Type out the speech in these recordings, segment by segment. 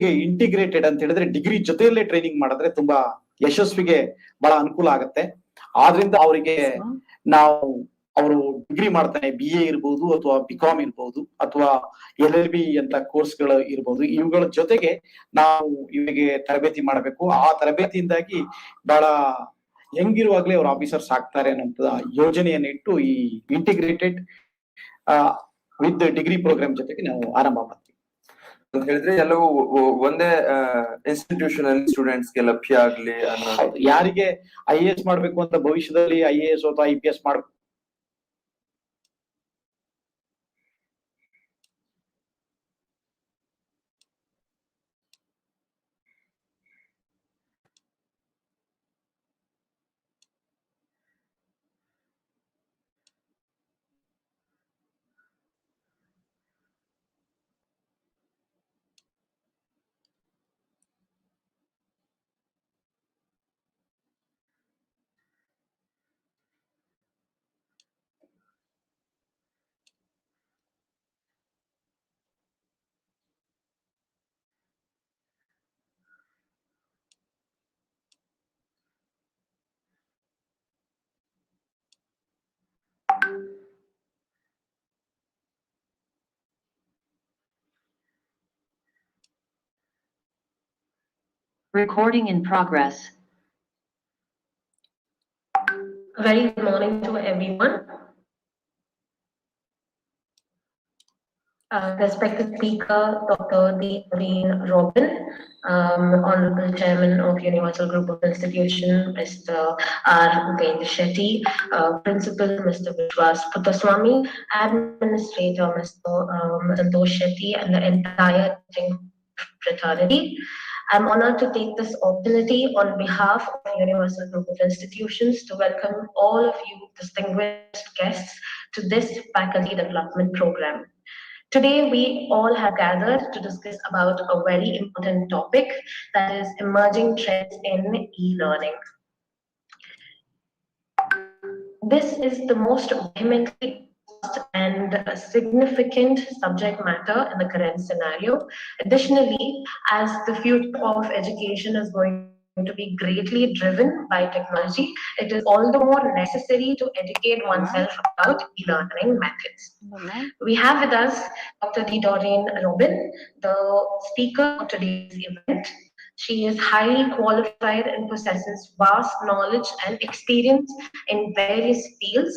Integrated ಅಂತ ಹೇಳಿದ್ರೆ degree ಜೊತೆಯಲ್ಲೇ ಟ್ರೈನಿಂಗ್ ಮಾಡಿದ್ರೆ ತುಂಬಾ ಯಶಸ್ವಿಗೆ ಬಹಳ ಅನುಕೂಲ ಆಗುತ್ತೆ. ಆದ್ರಿಂದ ಅವರಿಗೆ ನಾವು ಅವರು ಡಿಗ್ರಿ ಮಾಡ್ತಾನೆ BA ಇರ್ಬೋದು ಅಥವಾ BCom ಇರ್ಬೋದು ಅಥವಾ LLB ಅಂತ ಕೋರ್ಸ್ಗಳು ಇರ್ಬೋದು, ಇವುಗಳ ಜೊತೆಗೆ ನಾವು ಇವರಿಗೆ ತರಬೇತಿ ಮಾಡಬೇಕು. ಆ ತರಬೇತಿಯಿಂದಾಗಿ ಬಹಳ ಹೆಂಗಿರುವಾಗ್ಲೇ ಅವ್ರ ಆಫೀಸರ್ಸ್ ಆಗ್ತಾರೆ ಅನ್ನೋ ಯೋಜನೆಯನ್ನ ಇಟ್ಟು ಈ ಇಂಟಿಗ್ರೇಟೆಡ್ ವಿತ್ ಡಿಗ್ರಿ ಪ್ರೋಗ್ರಾಮ್ ಜೊತೆಗೆ ನಾವು ಆರಂಭ ಮಾಡ್ತೀವಿ ಅಂತ ಹೇಳಿದ್ರೆ ಎಲ್ಲವೂ ಒಂದೇ ಇನ್ಸ್ಟಿಟ್ಯೂಷನ್ ಅಲ್ಲಿ ಸ್ಟೂಡೆಂಟ್ಸ್ ಗೆ ಲಭ್ಯ ಆಗ್ಲಿ ಅನ್ನೋ. ಯಾರಿಗೆ IAS ಮಾಡ್ಬೇಕು ಅಂತ ಭವಿಷ್ಯದಲ್ಲಿ IAS ಅಥವಾ IPS ಮಾಡ್ಬೇಕು Recording in progress. Very good morning to everyone. Respected Speaker, Dr.Doreen, Honorable Chairman of Universal Group of Institutions, Mr. R. Shetty, Principal, Mr. Vishwas Puttaswamy, Administrator, Mr. Santosh Shetty, and the entire fraternity. I'm honored to take this opportunity on behalf of Universal Group of Institutions to welcome all of you distinguished guests to this faculty development program. Today, we all have gathered to discuss about a very important topic, that is emerging trends in e-learning. This is the most vehemently and significant subject matter in the current scenario. Additionally, as the future of education is going to be greatly driven by technology, it is all the more necessary to educate oneself about e-learning methods. We have with us Dr. Doreen, the speaker of today's event. She is highly qualified and possesses vast knowledge and experience in various fields.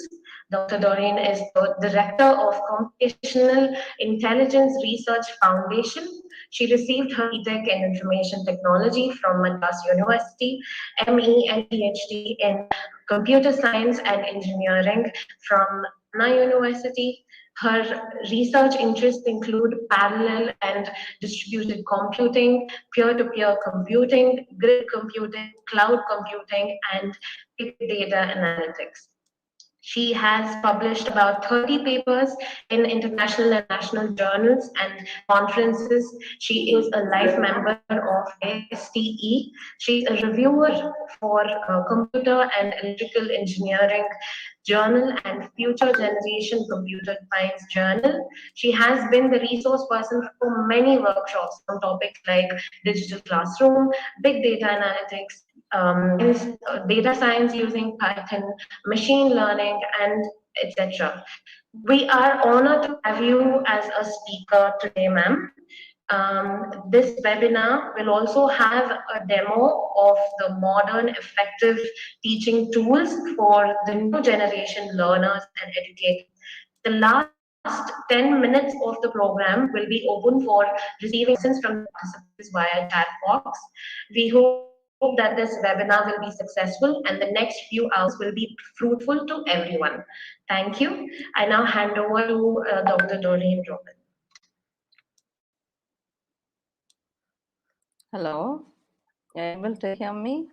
Dr. Doreen is the Director of Computational Intelligence Research Foundation. She received her BTech in Information Technology from Madras University, ME and PhD in Computer Science and Engineering from Anna University. Her research interests include parallel and distributed computing, peer-to-peer computing, grid computing, cloud computing, and big data analytics. She has published about 30 papers in international and national journals and conferences. She is a life member of STE. She is a reviewer for Computer and Electrical Engineering Journal and Future Generation Computer Science Journal. She has been the resource person for many workshops on topics like digital classroom, big data analytics, data science using Python, machine learning, and etc. We are honored to have you as a speaker today, ma'am. This webinar will also have a demo of the modern effective teaching tools for the new generation learners and educators. The last 10 minutes of the program will be open for receiving questions from participants via chat box. We hope that this webinar will be successful and the next few hours will be fruitful to everyone. Thank you. I now hand over to Dr. Doreen. Hello, are you able to hear me?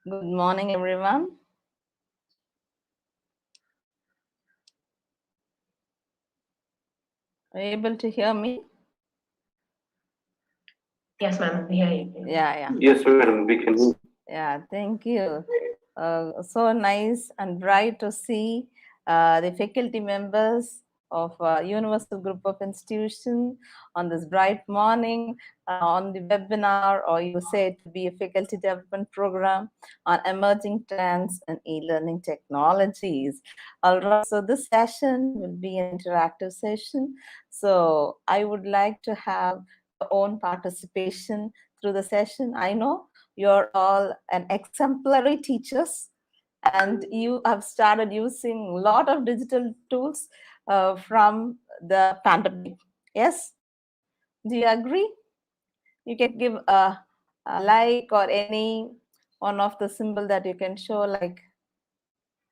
Good morning, everyone. Are you able to hear me? Yes, ma'am. Yeah. Yes, madam, we can. Yeah, thank you. So nice and bright to see the faculty members of Universal Group of Institutions on this bright morning on the webinar, or you say it to be a faculty development program on emerging trends and e-learning technologies. All right, so this session will be an interactive session. So I would like to have your own participation through the session. I know you're all an exemplary teachers, and you have started using a lot of digital tools from the pandemic. Yes? Do you agree? You can give a like or any one of the symbol that you can show, like,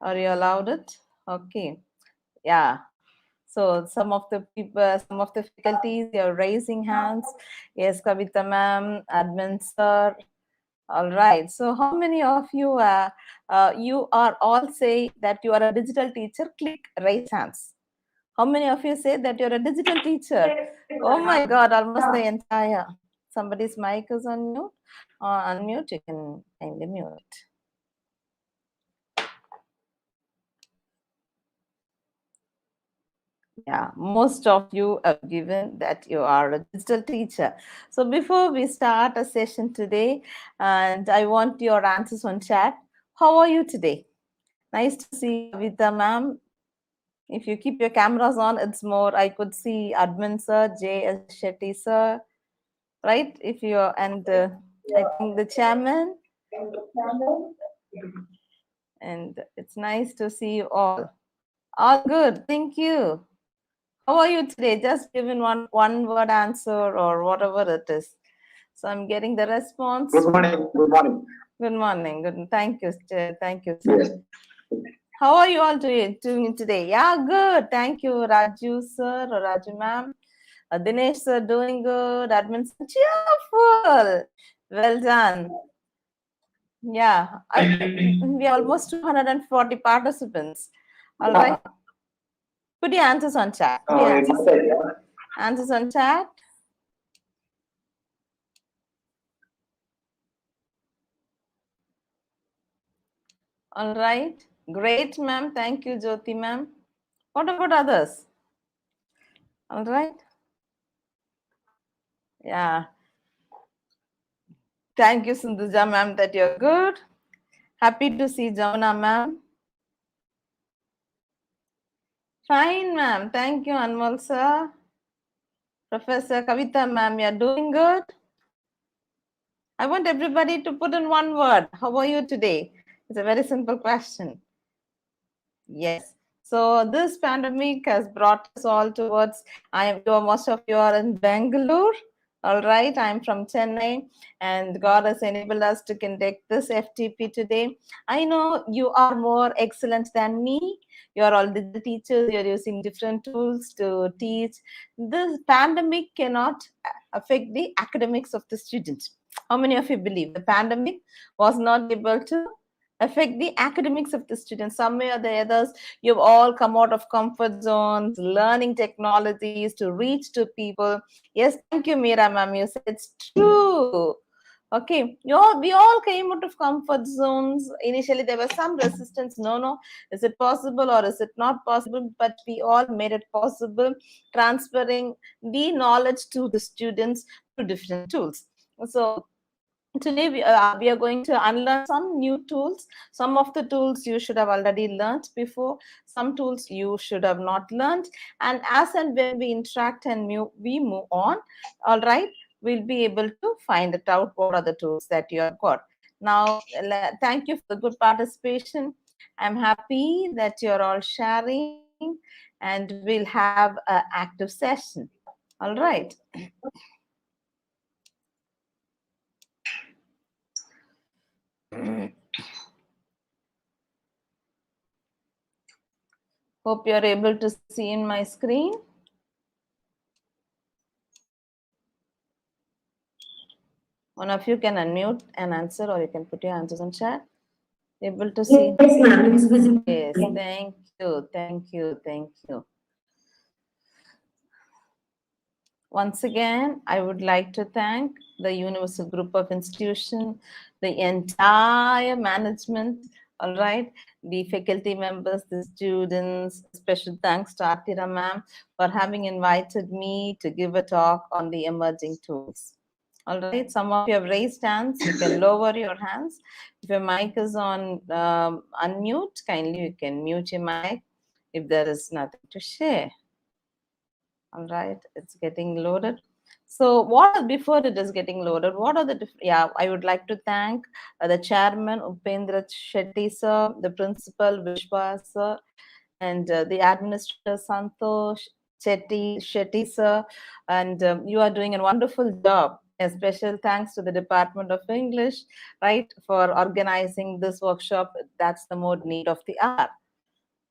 are you allowed it? Okay. Yeah. So some of the people, some of the faculties, you're raising hands. Yes, Kavita ma'am, admin sir. All right. So how many of you you are all say that you are a digital teacher? Click raise hands. How many of you say that you're a digital teacher? Oh my God, almost the entire. Somebody's mic is on mute. Unmute, you can kindly mute. Yeah, most of you have given that you are a digital teacher. So before we start a session today, and I want your answers on chat. How are you today? Nice to see Kavita ma'am. If you keep your cameras on, it's more, I could see admin sir, J.S. Shetty sir, right? If you're, and I think the chairman. And it's nice to see you all. All good, thank you. How are you today? Just given one word answer or whatever it is. So I'm getting the response. Good morning. Good morning. Good morning. Good. Thank you. Thank you, sir. Yes. How are you all doing today? Yeah, good. Thank you, Raju sir or Raju ma'am. Dinesh sir doing good. Admin sir cheerful. Well done. Yeah, we are almost 240 participants. All right. Put your answers on chat. Answers on chat. All right. Great, ma'am. Thank you, Jyoti, ma'am. What about others? All right. Yeah. Thank you, Sindhuja, ma'am, that you're good. Happy to see Jamuna, ma'am. Fine, ma'am. Thank you, Anmol, sir. Professor Kavita, ma'am, you're doing good. I want everybody to put in one word. How are you today? It's a very simple question. Yes. So this pandemic has brought us all towards, most of you are in Bangalore. All right, I'm from Chennai, and God has enabled us to conduct this FDP today. I know you are more excellent than me. You're all digital teachers, you're using different tools to teach. This pandemic cannot affect the academics of the students. How many of you believe the pandemic was not able to affect the academics of the students? Some way or the others, you've all come out of comfort zones, learning technologies to reach to people. Yes, thank you, Meera ma'am. You said it's true. Okay, we all came out of comfort zones. Initially, there was some resistance. No, is it possible or is it not possible? But we all made it possible, transferring the knowledge to the students through different tools. So today we are going to unlearn some new tools. Some of the tools you should have already learned before. Some tools you should have not learned. And as and when we interact and we move on, all right, we'll be able to find it out what are the tools that you have got. Now, thank you for the good participation. I'm happy that you're all sharing, and we'll have an active session. All right. Hope you're able to see in my screen. One of you can unmute and answer, or you can put your answers on chat. Able to see? Yes, ma'am, it's visible. Yes, thank you, thank you, thank you. Once again, I would like to thank the Universal Group of Institutions, the entire management All right, the faculty members, the students, special thanks to Atira ma'am for having invited me to give a talk on the emerging tools. All right, some of you have raised hands. You can lower your hands. If your mic is on unmute, kindly you can mute your mic if there is nothing to share. All right, it's getting loaded. So what, before it is getting loaded, what are the, I would like to thank the chairman, Upendra Shetty sir, the principal, Vishwas sir, and the administrator, Santosh Shetty sir, and you are doing a wonderful job. A special thanks to the Department of English, right, for organizing this workshop. That's the more need of the hour.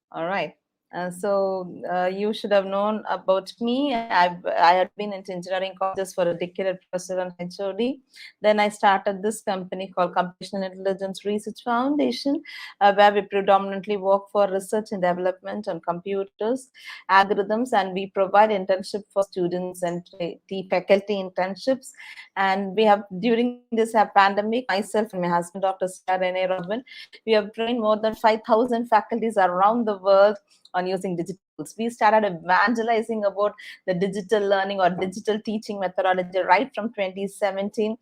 All right. You should have known about me. I had been into engineering colleges for a decade, professor and HOD. Then I started this company called Computational Intelligence Research Foundation, where we predominantly work for research and development on computers, algorithms, and we provide internship for students and the faculty internships. And we have, during this pandemic, myself and my husband, Dr. Renee Robin, we have trained more than 5,000 faculties around the world on using digital tools. We started evangelizing about the digital learning or digital teaching methodology right from 2017.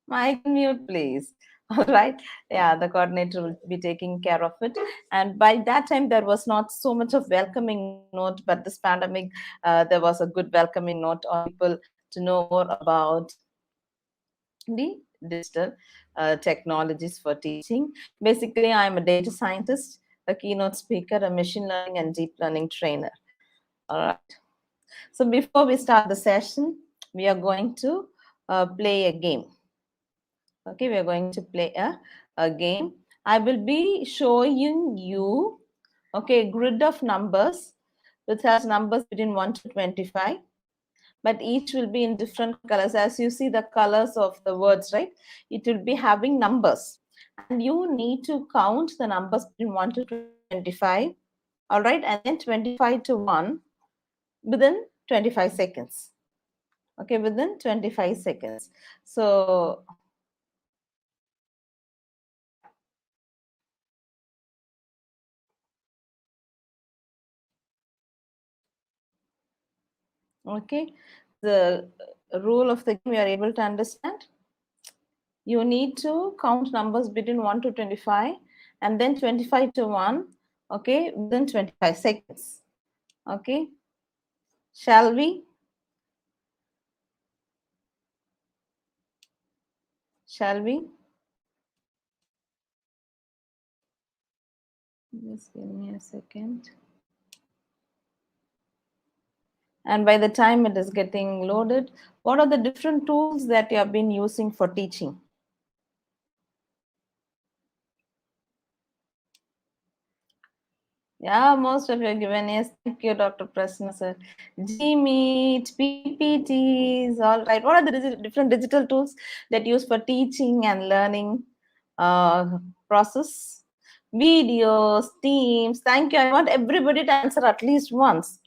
Mic mute, please. All right. Yeah, the coordinator will be taking care of it. And by that time, there was not so much of welcoming note, but this pandemic, there was a good welcoming note on people to know more about the digital technologies for teaching. Basically, I'm a data scientist, a keynote speaker, a machine learning and deep learning trainer. All right. So before we start the session, we are going to play a game. Okay, we are going to play a game. I will be showing you, okay, a grid of numbers which has numbers between 1 to 25. But each will be in different colors. As you see the colors of the words, right? It will be having numbers. And you need to count the numbers between 1 to 25. All right. And then 25 to 1 within 25 seconds. Okay, within 25 seconds. So okay, the rule of the game you are able to understand. You need to count numbers between 1 to 25 and then 25 to 1, okay, within 25 seconds. Okay, shall we? Shall we? Just give me a second. And by the time it is getting loaded, what are the different tools that you have been using for teaching? Yeah, most of you are given yes. Thank you, Dr. Prasna, sir. Gmeet, PPTs, all right. What are the different digital tools that you use for teaching and learning process? Videos, Teams. Thank you. I want everybody to answer at least once.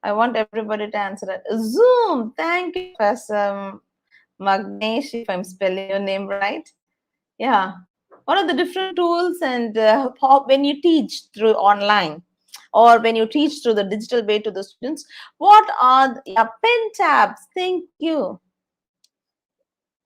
I want everybody to answer it. Zoom. Thank you, Professor Magnesh, if I'm spelling your name right. Yeah. What are the different tools and when you teach through online or when you teach through the digital way to the students, what are pen tabs? Thank you.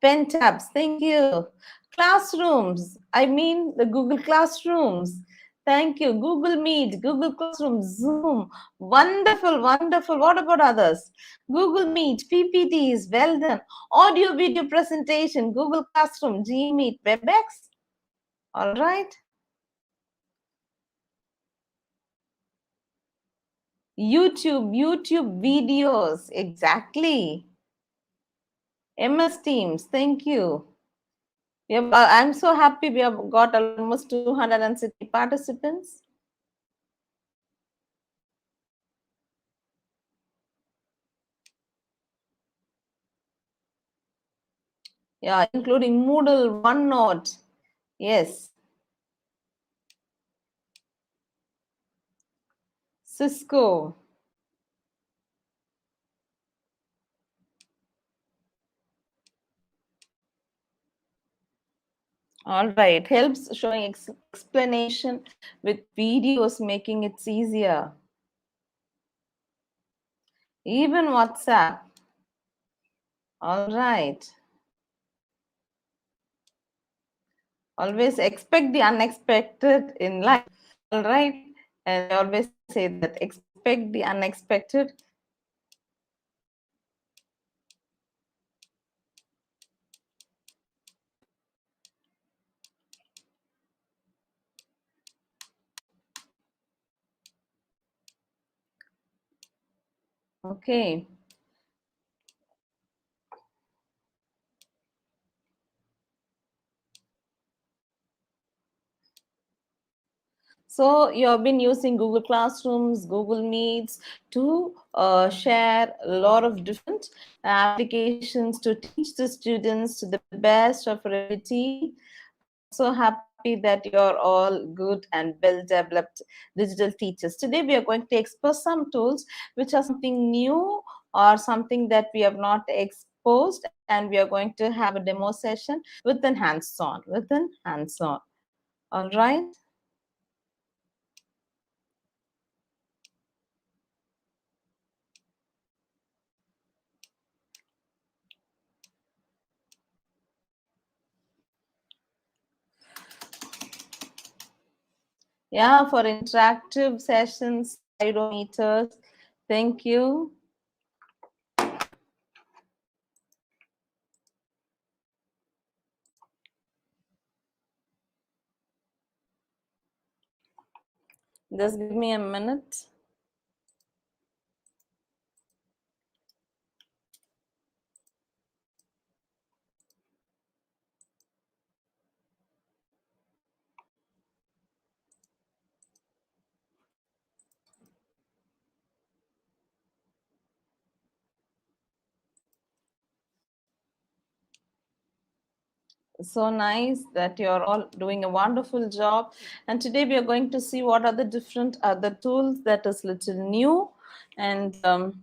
Pen tabs. Thank you. Classrooms. I mean the Google Classrooms. Thank you. Google Meet, Google Classroom, Zoom. Wonderful, wonderful. What about others? Google Meet, PPTs, well done. Audio video presentation, Google Classroom, Gmeet, WebEx. All right. YouTube videos. Exactly. MS Teams. Thank you. I'm so happy we have got almost 260 participants. Yeah, including Moodle, OneNote. Yes. Cisco. All right, helps showing explanation with videos, making it easier. Even WhatsApp. All right. Always expect the unexpected in life. All right. And I always say that expect the unexpected. Okay. So you have been using Google Classrooms, Google Meets to share a lot of different applications to teach the students to the best of your ability. So happy that you're all good and well-developed digital teachers. Today we are going to explore some tools which are something new or something that we have not exposed, and we are going to have a demo session with an hands-on, All right. Yeah, for interactive sessions, slidometers. Thank you. Just give me a minute. So nice that you're all doing a wonderful job. And today we are going to see what are the different other tools that is little new. And I'll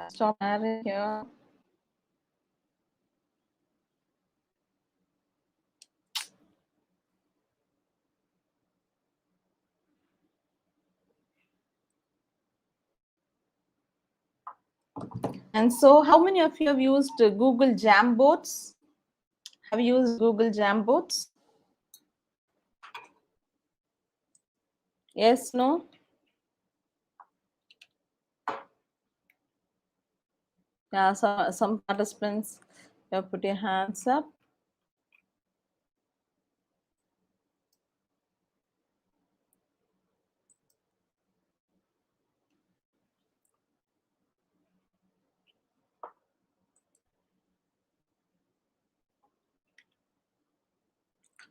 stop sharing here. And so how many of you have used Google Jamboards? Have you used Google Jamboards? Yes, no? Yeah, some participants, you have put your hands up.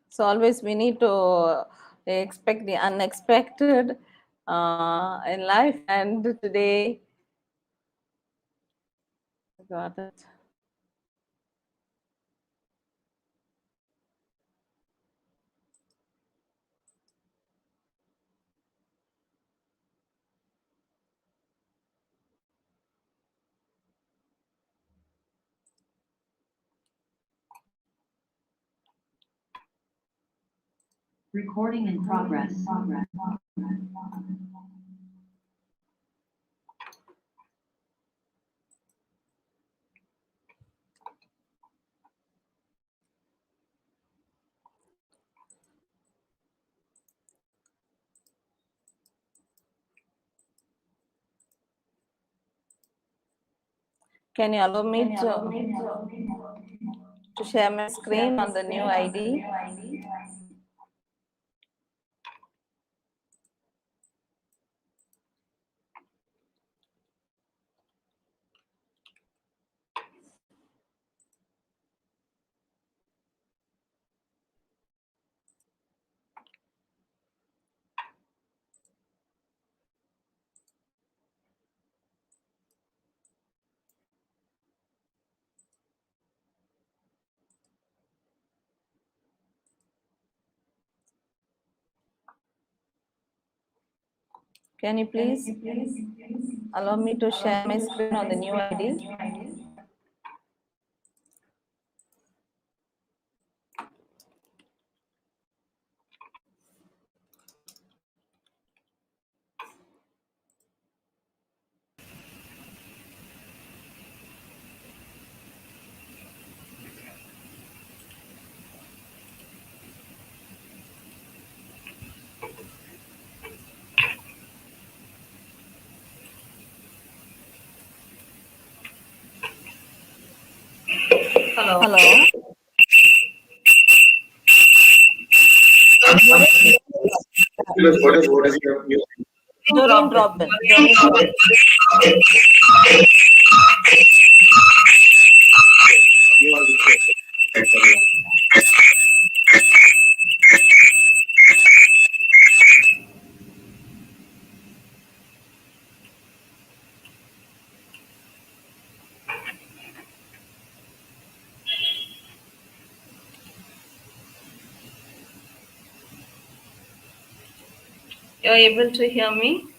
So always we need to expect the unexpected in life, and today I got it. Recording in progress. Can you allow me to share my screen on the new ID? Can you please allow me to share my screen on the new ID? Hello. Doreen dropped in. Doreen dropped in. You're able to hear me?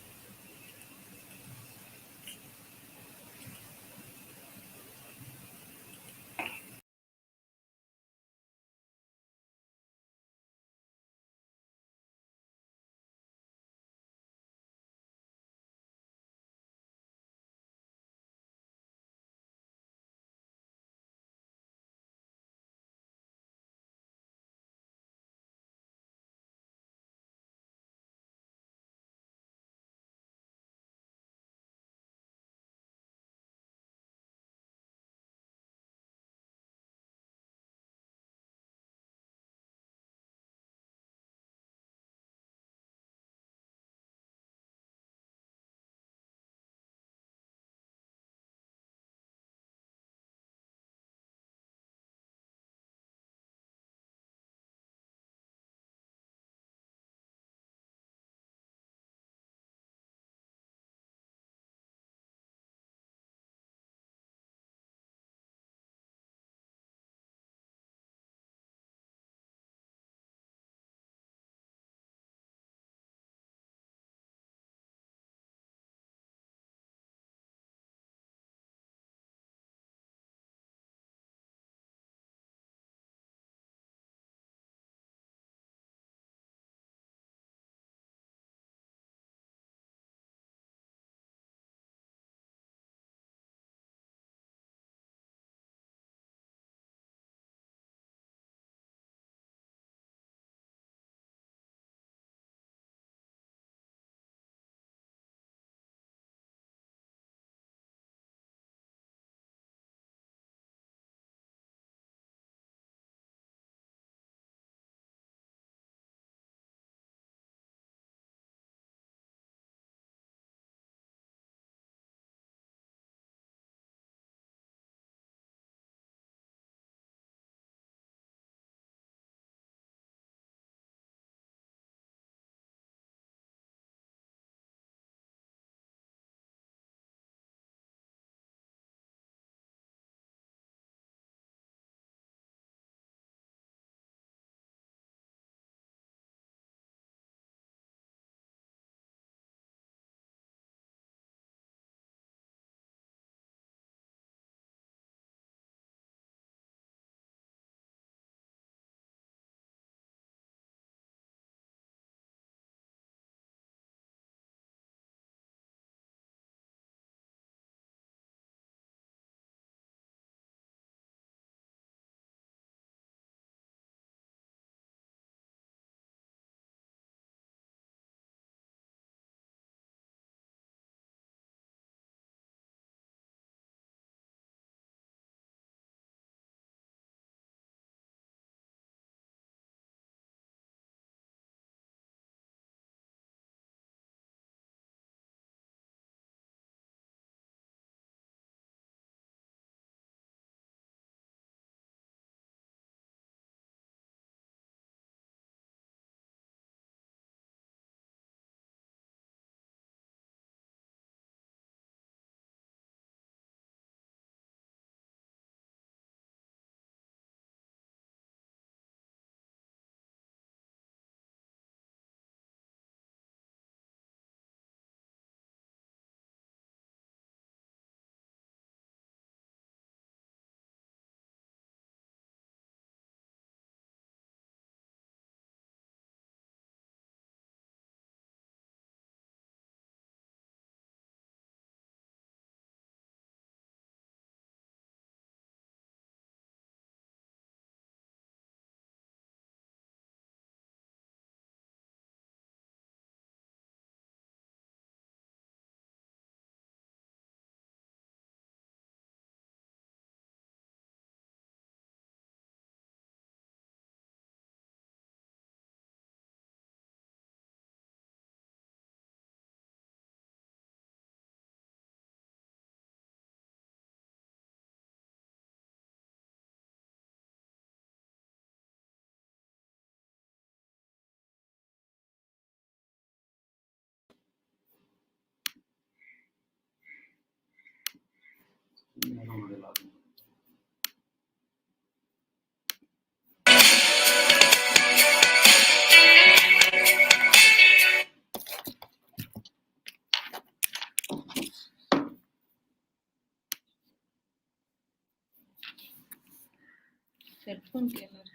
Headphone ಕೇಳೋರು.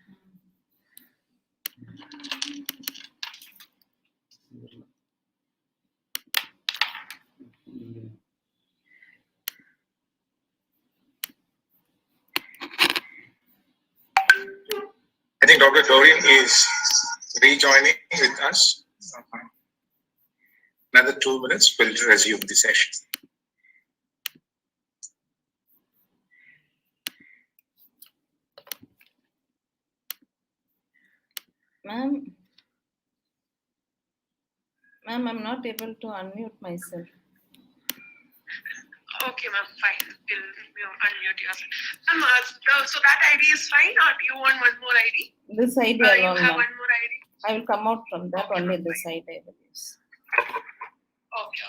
I think Dr. Doreen is rejoining with us. Another 2 minutes, we'll resume the session. Ma'am, I'm not able to unmute myself. Okay, ma'am, fine. We'll unmute yourself. So that ID is fine, or do you want one more ID? This ID You alone, have ma'am. one more ID? I will come out from that, Okay, only ma'am, this ID I will use. Okay.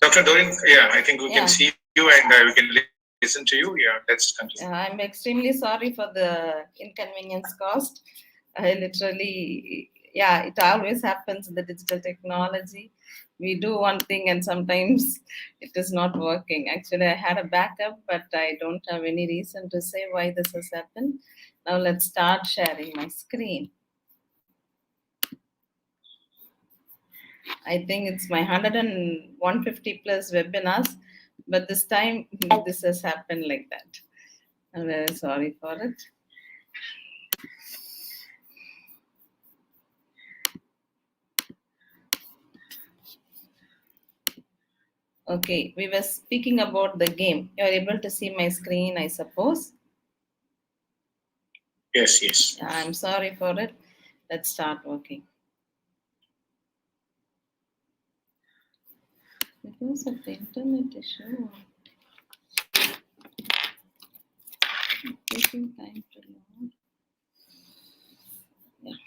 Dr. Doreen, yeah, I think we Yeah. can see you and we can listen to you. Yeah, let's continue. I'm extremely sorry for the inconvenience caused. I literally, yeah, it always happens in the digital technology. We do one thing and sometimes it is not working. Actually, I had a backup, but I don't have any reason to say why this has happened. Now let's start sharing my screen. I think it's my 150 plus webinars, but this time this has happened like that. I'm very sorry for it. Okay, we were speaking about the game. You are able to see my screen, I suppose. Yes. Yeah, I'm sorry for it. Let's start working. Because of the internet issue, it's taking time to load. Yeah.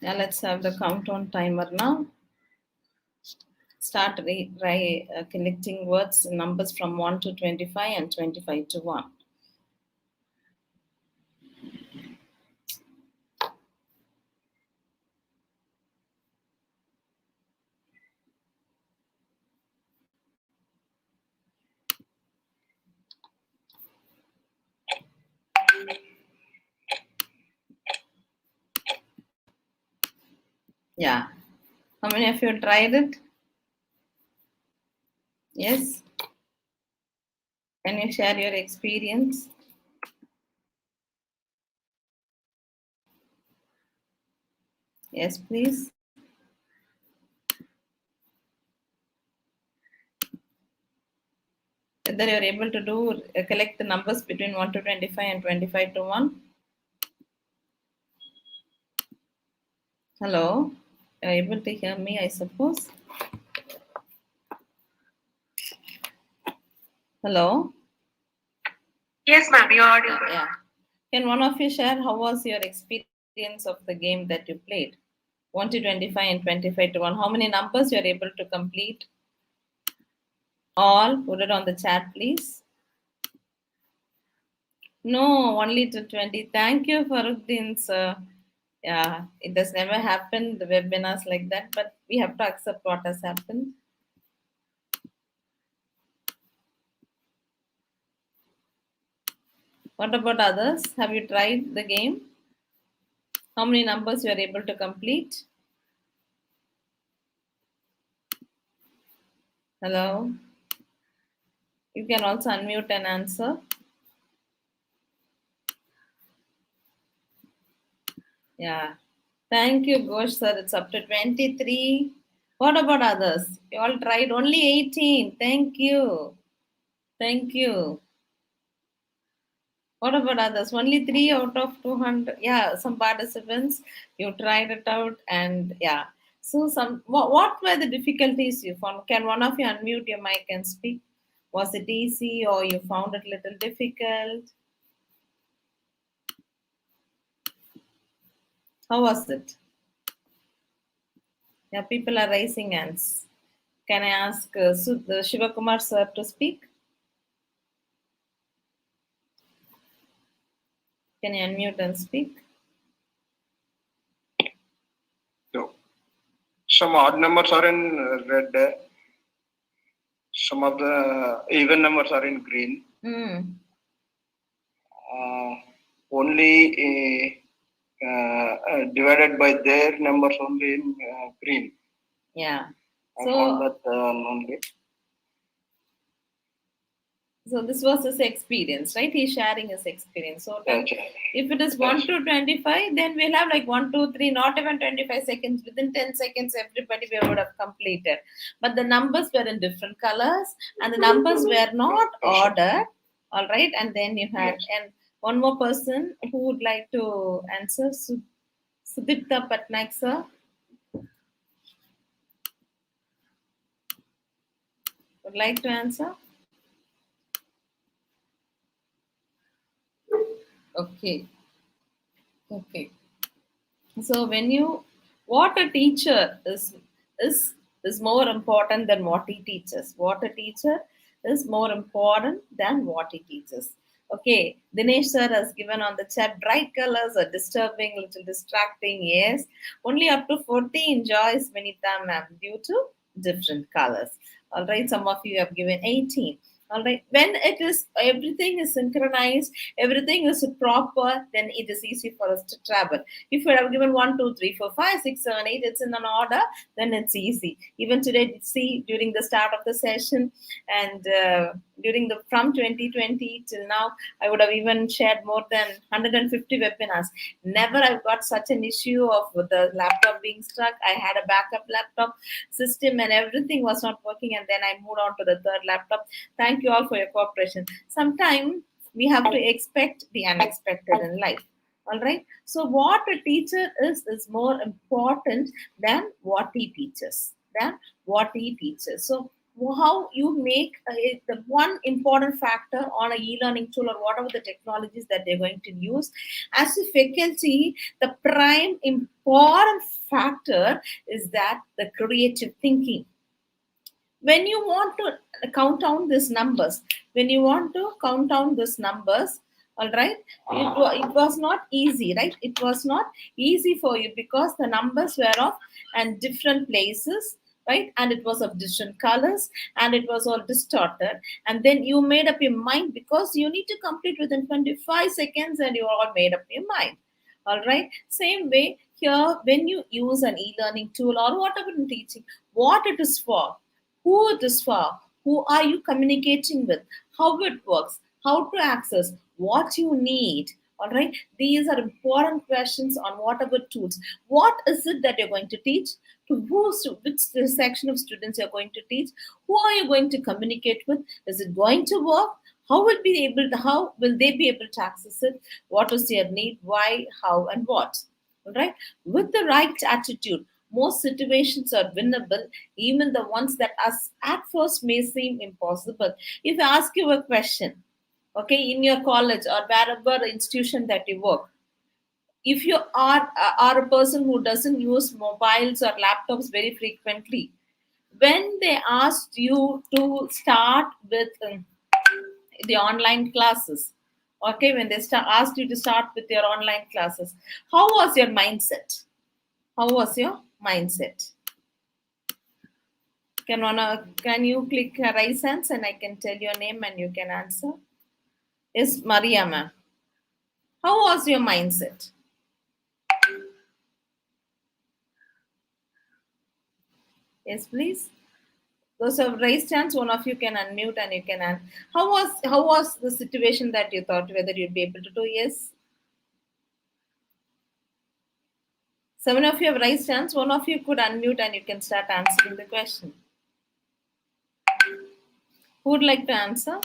Yeah, let's have the countdown timer now. Start collecting words, numbers from 1 to 25 and 25 to 1. Yeah. How many of you tried it? Yes. Can you share your experience? Yes, please. Whether you're able to do collect the numbers between 1 to 25 and 25 to 1. Hello, you're able to hear me, I suppose. Hello. Yes, ma'am, you're audible. Yeah. Can one of you share how was your experience of the game that you played? 1 to 25 and 25 to 1. How many numbers you're able to complete? All, put it on the chat, please. No, only to 20. Thank you, Faruddin, sir. Yeah, it has never happened, the webinars like that, but we have to accept what has happened. What about others? Have you tried the game? How many numbers you are able to complete? Hello? You can also unmute and answer. Yeah. Thank you, Ghosh, sir. It's up to 23. What about others? You all tried only 18. Thank you. Thank you. What about others? Only 3 out of 200. Yeah, some participants, you tried it out, and yeah. So, what were the difficulties you found? Can one of you unmute your mic and speak? Was it easy or you found it a little difficult? How was it? Yeah, people are raising hands. Can I ask Shivakumar sir to speak? Can you unmute and speak? No. Some odd numbers are in red. Some of the even numbers are in green. Only divided by their numbers only in green. Yeah. I found that only. So this was his experience, right? He's sharing his experience. So if it is 1 to 25, then we'll have like 1, 2, 3, not even 25 seconds. Within 10 seconds, everybody would have completed. But the numbers were in different colors and the numbers were not ordered. All right. And then you had, and one more person who would like to answer, Sudipta Patnaik, sir. Would like to answer? Okay. Okay. So what a teacher is more important than what he teaches. What a teacher is more important than what he teaches. Okay, Dinesh sir has given on the chat, bright colors are disturbing, little distracting. Yes, only up to 40 enjoys Vinita ma'am due to different colors. All right, some of you have given 18. All right, when it is everything is synchronized, everything is proper, then it is easy for us to travel. If you have given 1, 2, 3, 4, 5, 6, 7, 8, it's in an order, then it's easy. Even today, see, during the start of the session and during the from 2020 till now, I would have even shared more than 150 webinars. Never I've got such an issue of the laptop being stuck. I had a backup laptop system and everything was not working, and then I moved on to the third laptop. Thank you all for your cooperation. Sometimes we have to expect the unexpected in life. All right. So what a teacher is more important than what he teaches. So how you make the one important factor on a e-learning tool or whatever the technologies that they're going to use. As a faculty, the prime important factor is that the creative thinking. When you want to count down these numbers, all right, it was not easy, right? It was not easy for you because the numbers were of and different places, right? And it was of different colors and it was all distorted. And then you made up your mind because you need to complete within 25 seconds and you all made up your mind. All right. Same way here, when you use an e-learning tool or whatever in teaching, what it is for, who it is for, who are you communicating with, how it works, how to access, what you need. All right, these are important questions on whatever tools. What is it that you're going to teach? To which section of students you're going to teach? Who are you going to communicate with? Is it going to work? How will they be able to access it? What is their need? Why? How? And what? All right, with the right attitude, most situations are winnable, even the ones that at first may seem impossible. If I ask you a question, okay, in your college or wherever institution that you work, if you are a person who doesn't use mobiles or laptops very frequently, when they asked you to start with the online classes, okay, when they asked you to start with your online classes, how was your mindset? Can you click raise hands and I can tell your name and you can answer? Yes, Maria ma'am. How was your mindset? Yes, please. Those who have raised hands, one of you can unmute and you can answer. How was the situation that you thought whether you'd be able to do? Yes. 7 of you have raised hands. One of you could unmute and you can start answering the question. Who would like to answer?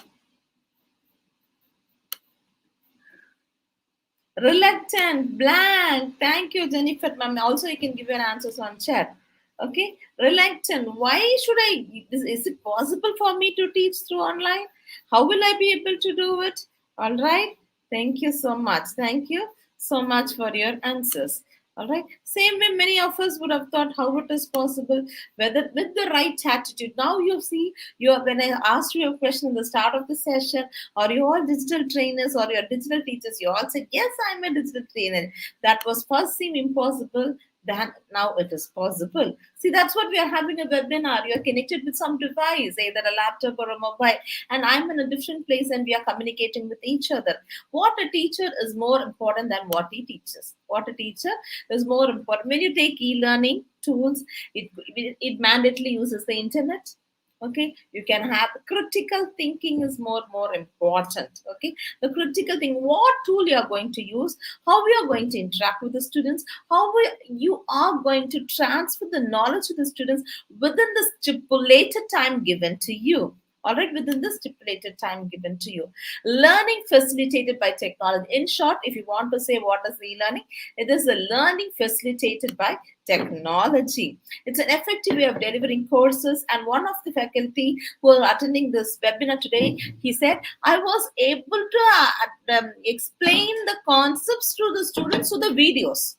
Reluctant, blank. Thank you, Jennifer, ma'am. Also, you can give your answers on chat. Okay, reluctant. Why should I? Is it possible for me to teach through online? How will I be able to do it? All right. Thank you so much. Thank you so much for your answers. All right. Same way, many of us would have thought how it is possible, whether with the right attitude. Now you see, when I asked you a question in the start of the session, are you all digital trainers or your digital teachers? You all said, yes, I'm a digital trainer. That was first seem impossible. Then now it is possible. See, that's what we are having a webinar. You're connected with some device, either a laptop or a mobile, and I'm in a different place and we are communicating with each other. What a teacher is more important than what he teaches. What a teacher is more important. When you take e-learning tools, it mandatorily uses the internet. Okay, you can have critical thinking is more important. Okay, the critical thing, what tool you are going to use, how we are going to interact with the students, how you are going to transfer the knowledge to the students within the stipulated time given to you. All right, within the stipulated time given to you. Learning facilitated by technology. In short, if you want to say what is e-learning, it is a learning facilitated by technology. It's an effective way of delivering courses. And one of the faculty who are attending this webinar today, he said, I was able to explain the concepts to the students through the videos.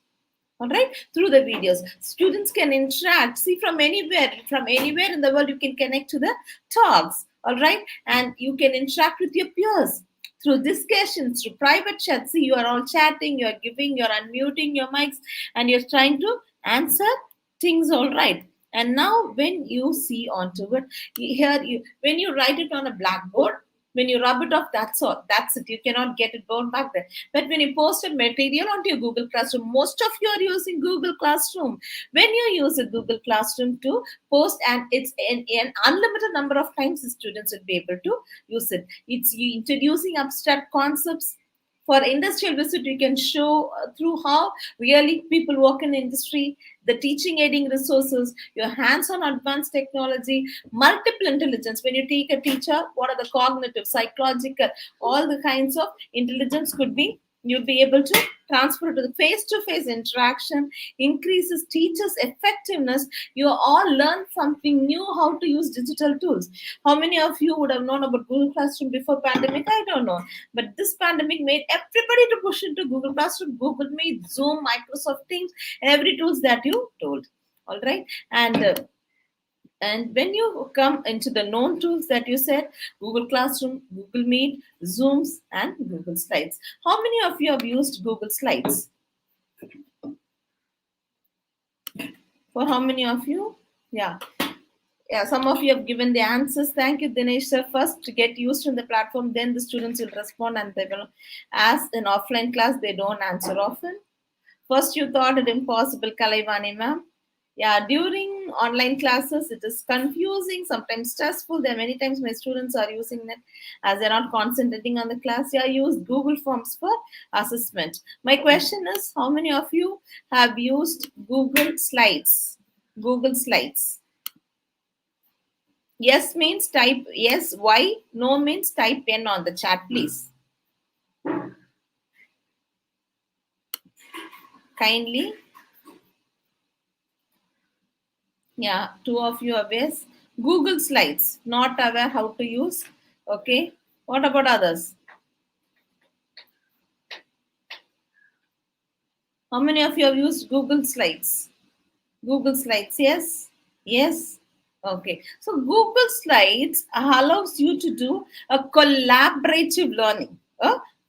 All right, through the videos, students can interact. See, from anywhere in the world, you can connect to the talks. All right, and you can interact with your peers through discussions, through private chats. See, you are all chatting, you are giving, you are unmuting your mics, and you're trying to answer things. All right. And now, when you see onto it, when you write it on a blackboard, when you rub it off, that's all. That's it. You cannot get it born back there. But when you post a material onto your Google Classroom, most of you are using Google Classroom. When you use a Google Classroom to post, and it's an unlimited number of times the students will be able to use it. It's you introducing abstract concepts. For industrial visit, you can show through how really people work in industry, the teaching aiding resources, your hands-on advanced technology, multiple intelligence. When you take a teacher, what are the cognitive, psychological, all the kinds of intelligence could be, you'll be able to transfer to the face-to-face interaction, increases teachers' effectiveness. You all learn something new, how to use digital tools. How many of you would have known about Google Classroom before pandemic? I don't know. But this pandemic made everybody to push into Google Classroom, Google Meet, Zoom, Microsoft Teams, and every tools that you told. All right. And when you come into the known tools that you said, Google Classroom, Google Meet, Zooms, and Google Slides. How many of you have used Google Slides? For how many of you? Yeah, some of you have given the answers. Thank you, Dinesh sir. First, to get used to the platform, then the students will respond, and they will, as in offline class, they don't answer often. First, you thought it impossible, Kalaivani ma'am. Yeah, during online classes, it is confusing, sometimes stressful. There are many times my students are using it as they're not concentrating on the class. Yeah, use Google Forms for assessment. My question is, how many of you have used Google Slides? Google Slides. Yes means type yes, Y. No means type N on the chat, please. Kindly. Yeah, two of you are yes. Google Slides, not aware how to use. Okay. What about others? How many of you have used Google Slides? Google Slides, yes? Yes? Okay. So Google Slides allows you to do a collaborative learning.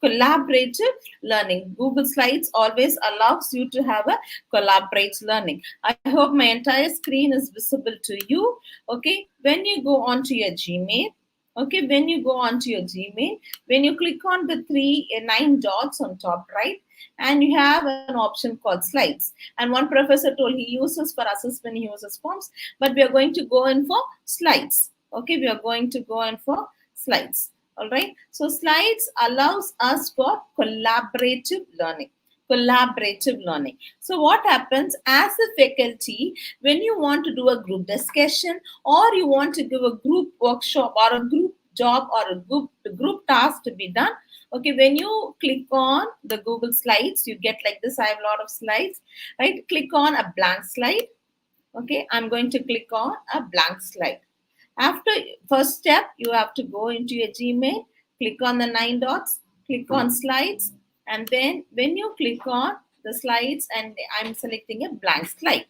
Collaborative learning. Google Slides always allows you to have a collaborative learning. I hope my entire screen is visible to you. Okay. When you go onto your Gmail, okay, when you go onto your Gmail, when you click on the 9 dots on top right, and you have an option called slides. And one professor told he uses for assessment, he uses forms, but we are going to go in for slides. Okay, we are going to go in for slides. All right. So slides allows us for collaborative learning. Collaborative learning. So what happens as a faculty, when you want to do a group discussion or you want to give a group workshop or a group job or a group task to be done, Okay, when you click on the Google Slides, you get like this. I have a lot of slides, right? Click on a blank slide. Okay, I'm going to click on a blank slide. After first step, you have to go into your Gmail, click on the 9 dots, click on slides, and then when you click on the slides, and I'm selecting a blank slide.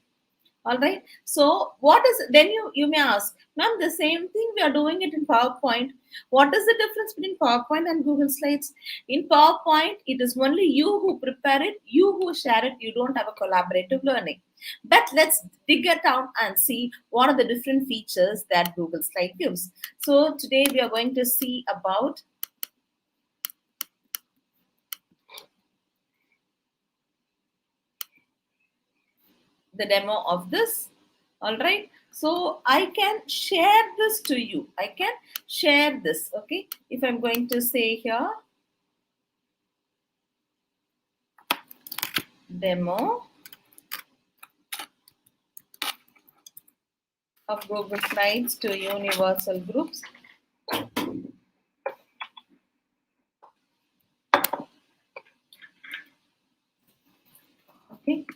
All right. So what is then you may ask, ma'am, the same thing we are doing it in PowerPoint. What is the difference between PowerPoint and Google Slides? In PowerPoint, it is only you who prepare it, you who share it. You don't have a collaborative learning. But let's dig it out and see what are the different features that Google Slide gives. So today we are going to see about the demo of this. All right, so I can share this to you. I can share this. Okay, if I'm going to say here demo of Google Slides to universal groups. Okay.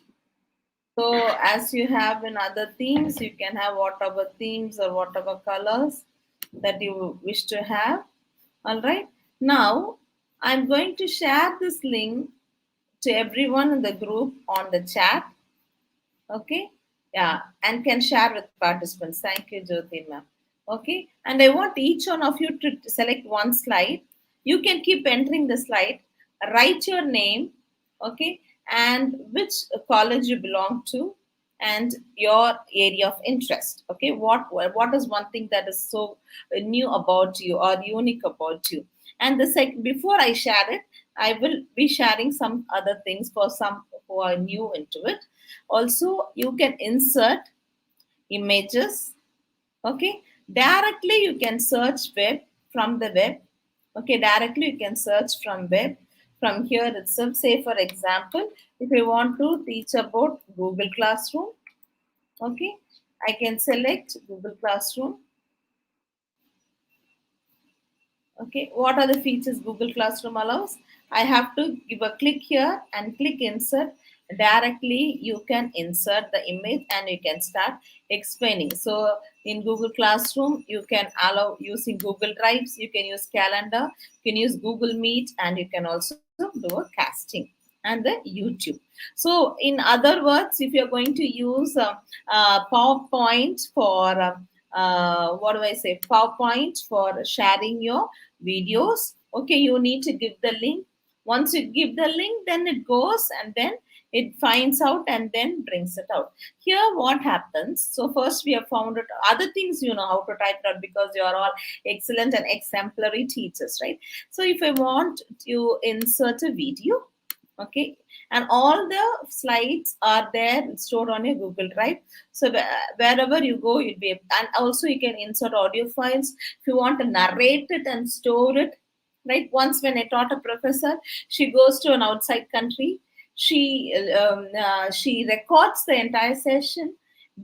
So as you have in other themes, you can have whatever themes or whatever colors that you wish to have. All right. Now, I'm going to share this link to everyone in the group on the chat. Okay. Yeah. And can share with participants. Thank you, Jyoti ma'am. Okay. And I want each one of you to select one slide. You can keep entering the slide. Write your name. Okay, and which college you belong to and your area of interest. Okay, what is one thing that is so new about you or unique about you? And before I share it, I will be sharing some other things for some who are new into it. Also, you can insert images. Okay, directly you can search web from the web. Okay, directly you can search from web from here itself. Say for example, if I want to teach about Google Classroom, okay, I can select Google Classroom. Okay, what are the features Google Classroom allows? I have to give a click here and click insert. Directly you can insert the image and you can start explaining. So in Google Classroom, you can allow using Google Drives, you can use calendar, you can use Google Meet, and you can also do a casting and the YouTube. So in other words, if you're going to use PowerPoint for PowerPoint for sharing your videos, okay, you need to give the link. Once you give the link, then it goes and then it finds out and then brings it out. Here what happens, so first we have found out other things, you know how to type it out because you are all excellent and exemplary teachers, right? So if I want to insert a video, okay, and all the slides are there stored on your Google Drive. So wherever you go, you'll be able, and also you can insert audio files if you want to narrate it and store it. Right. Once when I taught a professor, she goes to an outside country. She records the entire session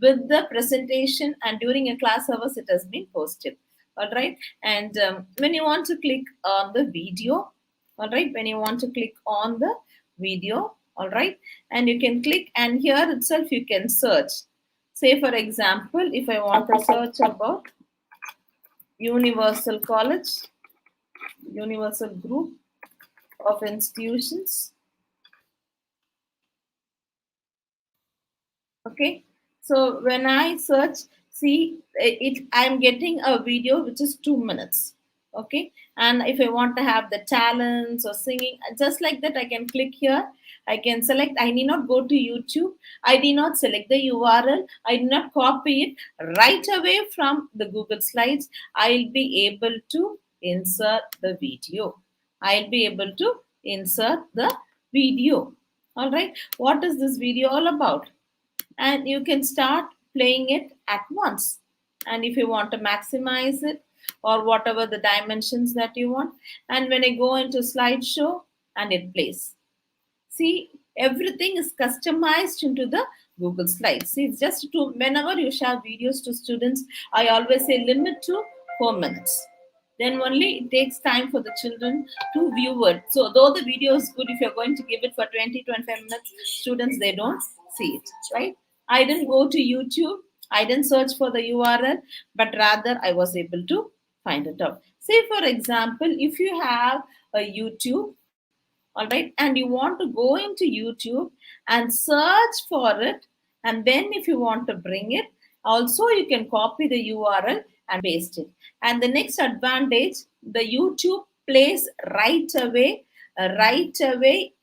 with the presentation, and during a class hours, it has been posted. All right. And when you want to click on the video, all right, when you want to click on the video, all right, and you can click, and here itself you can search. Say for example, if I want to search about Universal College, Universal Group of Institutions. Okay, so when I search, see it, I'm getting a video which is 2 minutes. Okay, and if I want to have the talents or singing, just like that, I can click here. I can select. I need not go to YouTube. I did not select the URL. I did not copy it. Right away from the Google Slides, I'll be able to insert the video. I'll be able to insert the video. All right. What is this video all about? And you can start playing it at once. And if you want to maximize it or whatever the dimensions that you want, and when I go into slideshow and it plays. See, everything is customized into the Google Slides. See, it's just to, whenever you share videos to students, I always say limit to 4 minutes. then only it takes time for the children to view it. So though the video is good, if you're going to give it for 20-25 minutes, students, they don't see it, right? I didn't go to YouTube, I didn't search for the URL, but rather I was able to find it out. Say for example, if you have a YouTube, all right, and you want to go into YouTube and search for it, and then if you want to bring it, also you can copy the URL and paste it. And the next advantage, the YouTube plays right away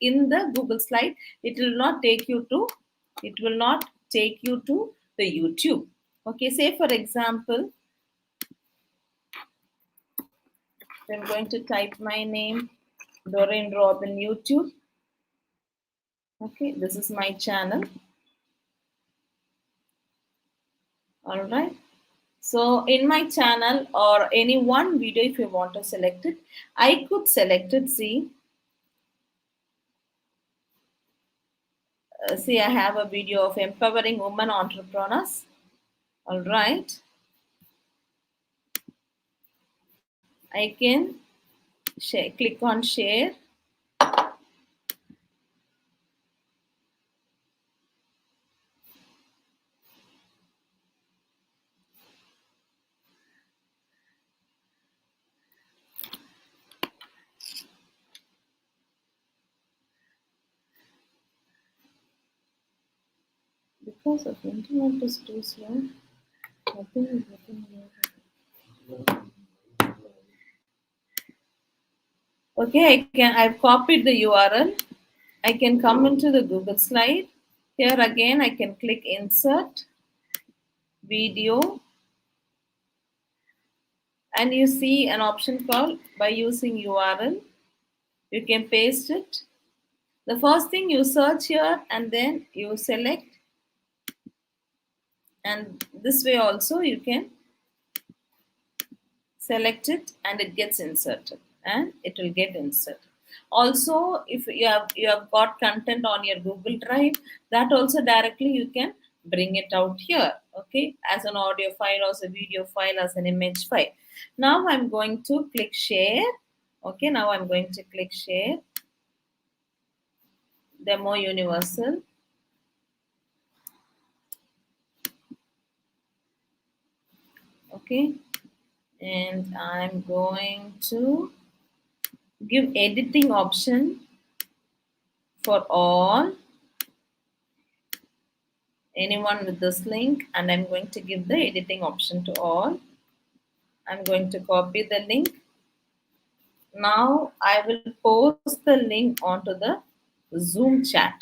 in the Google slide. It will not take you to the YouTube. Okay, say for example, I'm going to type my name, Doreen Robin YouTube. Okay, this is my channel. All right. So in my channel or any one video, if you want to select it, I could select it. See, I have a video of empowering women entrepreneurs. All right. I can share, click on share. Because of internet is too slow, nothing is happening. Okay, I've copied the URL. I can come into the Google slide. Here again, I can click insert video, and you see an option called by using URL. You can paste it. The first thing you search here and then you select, and this way also you can select it and it gets inserted and it will get inserted. Also, if you have got content on your Google Drive, that also directly you can bring it out here, okay, as an audio file, as a video file, as an image file. Now I'm going to click share. Okay, now I'm going to click share. Demo universal. Okay, and I'm going to give editing option for all, anyone with this link, and I'm going to give the editing option to all. I'm going to copy the link. Now I will post the link onto the Zoom chat.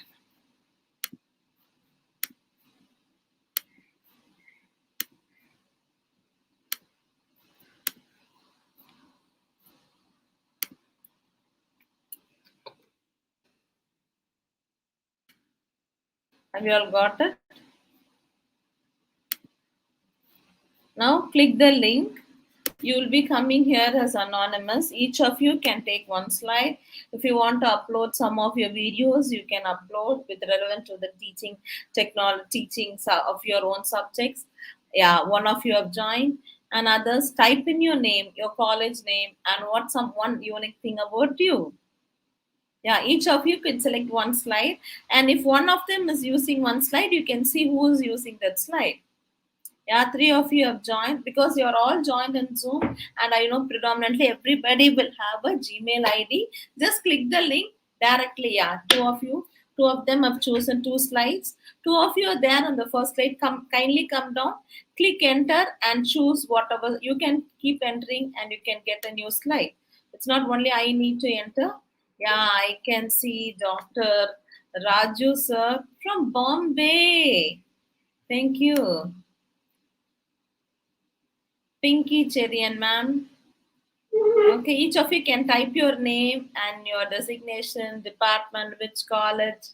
Have you all got it? Now click the link. You will be coming here as anonymous. Each of you can take one slide. If you want to upload some of your videos, you can upload with relevant to the teaching of your own subjects. Yeah, one of you have joined, and others type in your name, your college name, and what one unique thing about you. Yeah, each of you could select one slide, and if one of them is using one slide, you can see who is using that slide. Yeah, 3 of you have joined because you're all joined in Zoom, and I know predominantly everybody will have a Gmail ID. Just click the link directly. Yeah, 2 of them have chosen 2 slides. 2 of you are there on the first slide. Kindly come down, click enter, and choose whatever. You can keep entering, and you can get a new slide. It's not only I need to enter. Yeah, I can see Dr. Raju sir from Bombay. Thank you. Pinky Cherian ma'am. Okay, each of you can type your name and your designation, department, which college.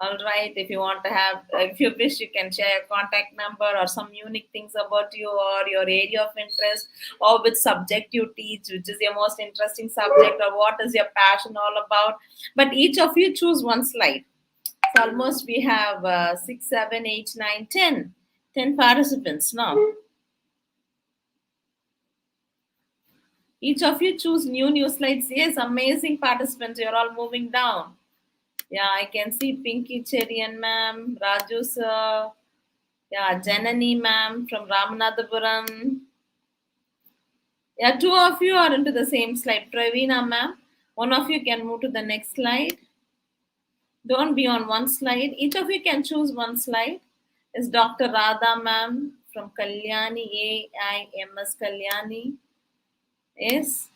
All right, if you want to have, if you wish, you can share your contact number or some unique things about you or your area of interest or which subject you teach, which is your most interesting subject, or what is your passion all about. But each of you choose one slide. So almost we have 6, 7, 8, 9, 10 participants now. Each of you choose new slides. Yes, amazing participants. You're all moving down. Yeah, I can see Pinky Cherian ma'am, Raju sir. Yeah, Janani ma'am from Ramanathapuram. Yeah, two of you are into the same slide. Pravina ma'am, one of you can move to the next slide. Don't be on one slide. Each of you can choose one slide. Is Dr. Radha ma'am from Kalyani, AIMS Kalyani. Yes.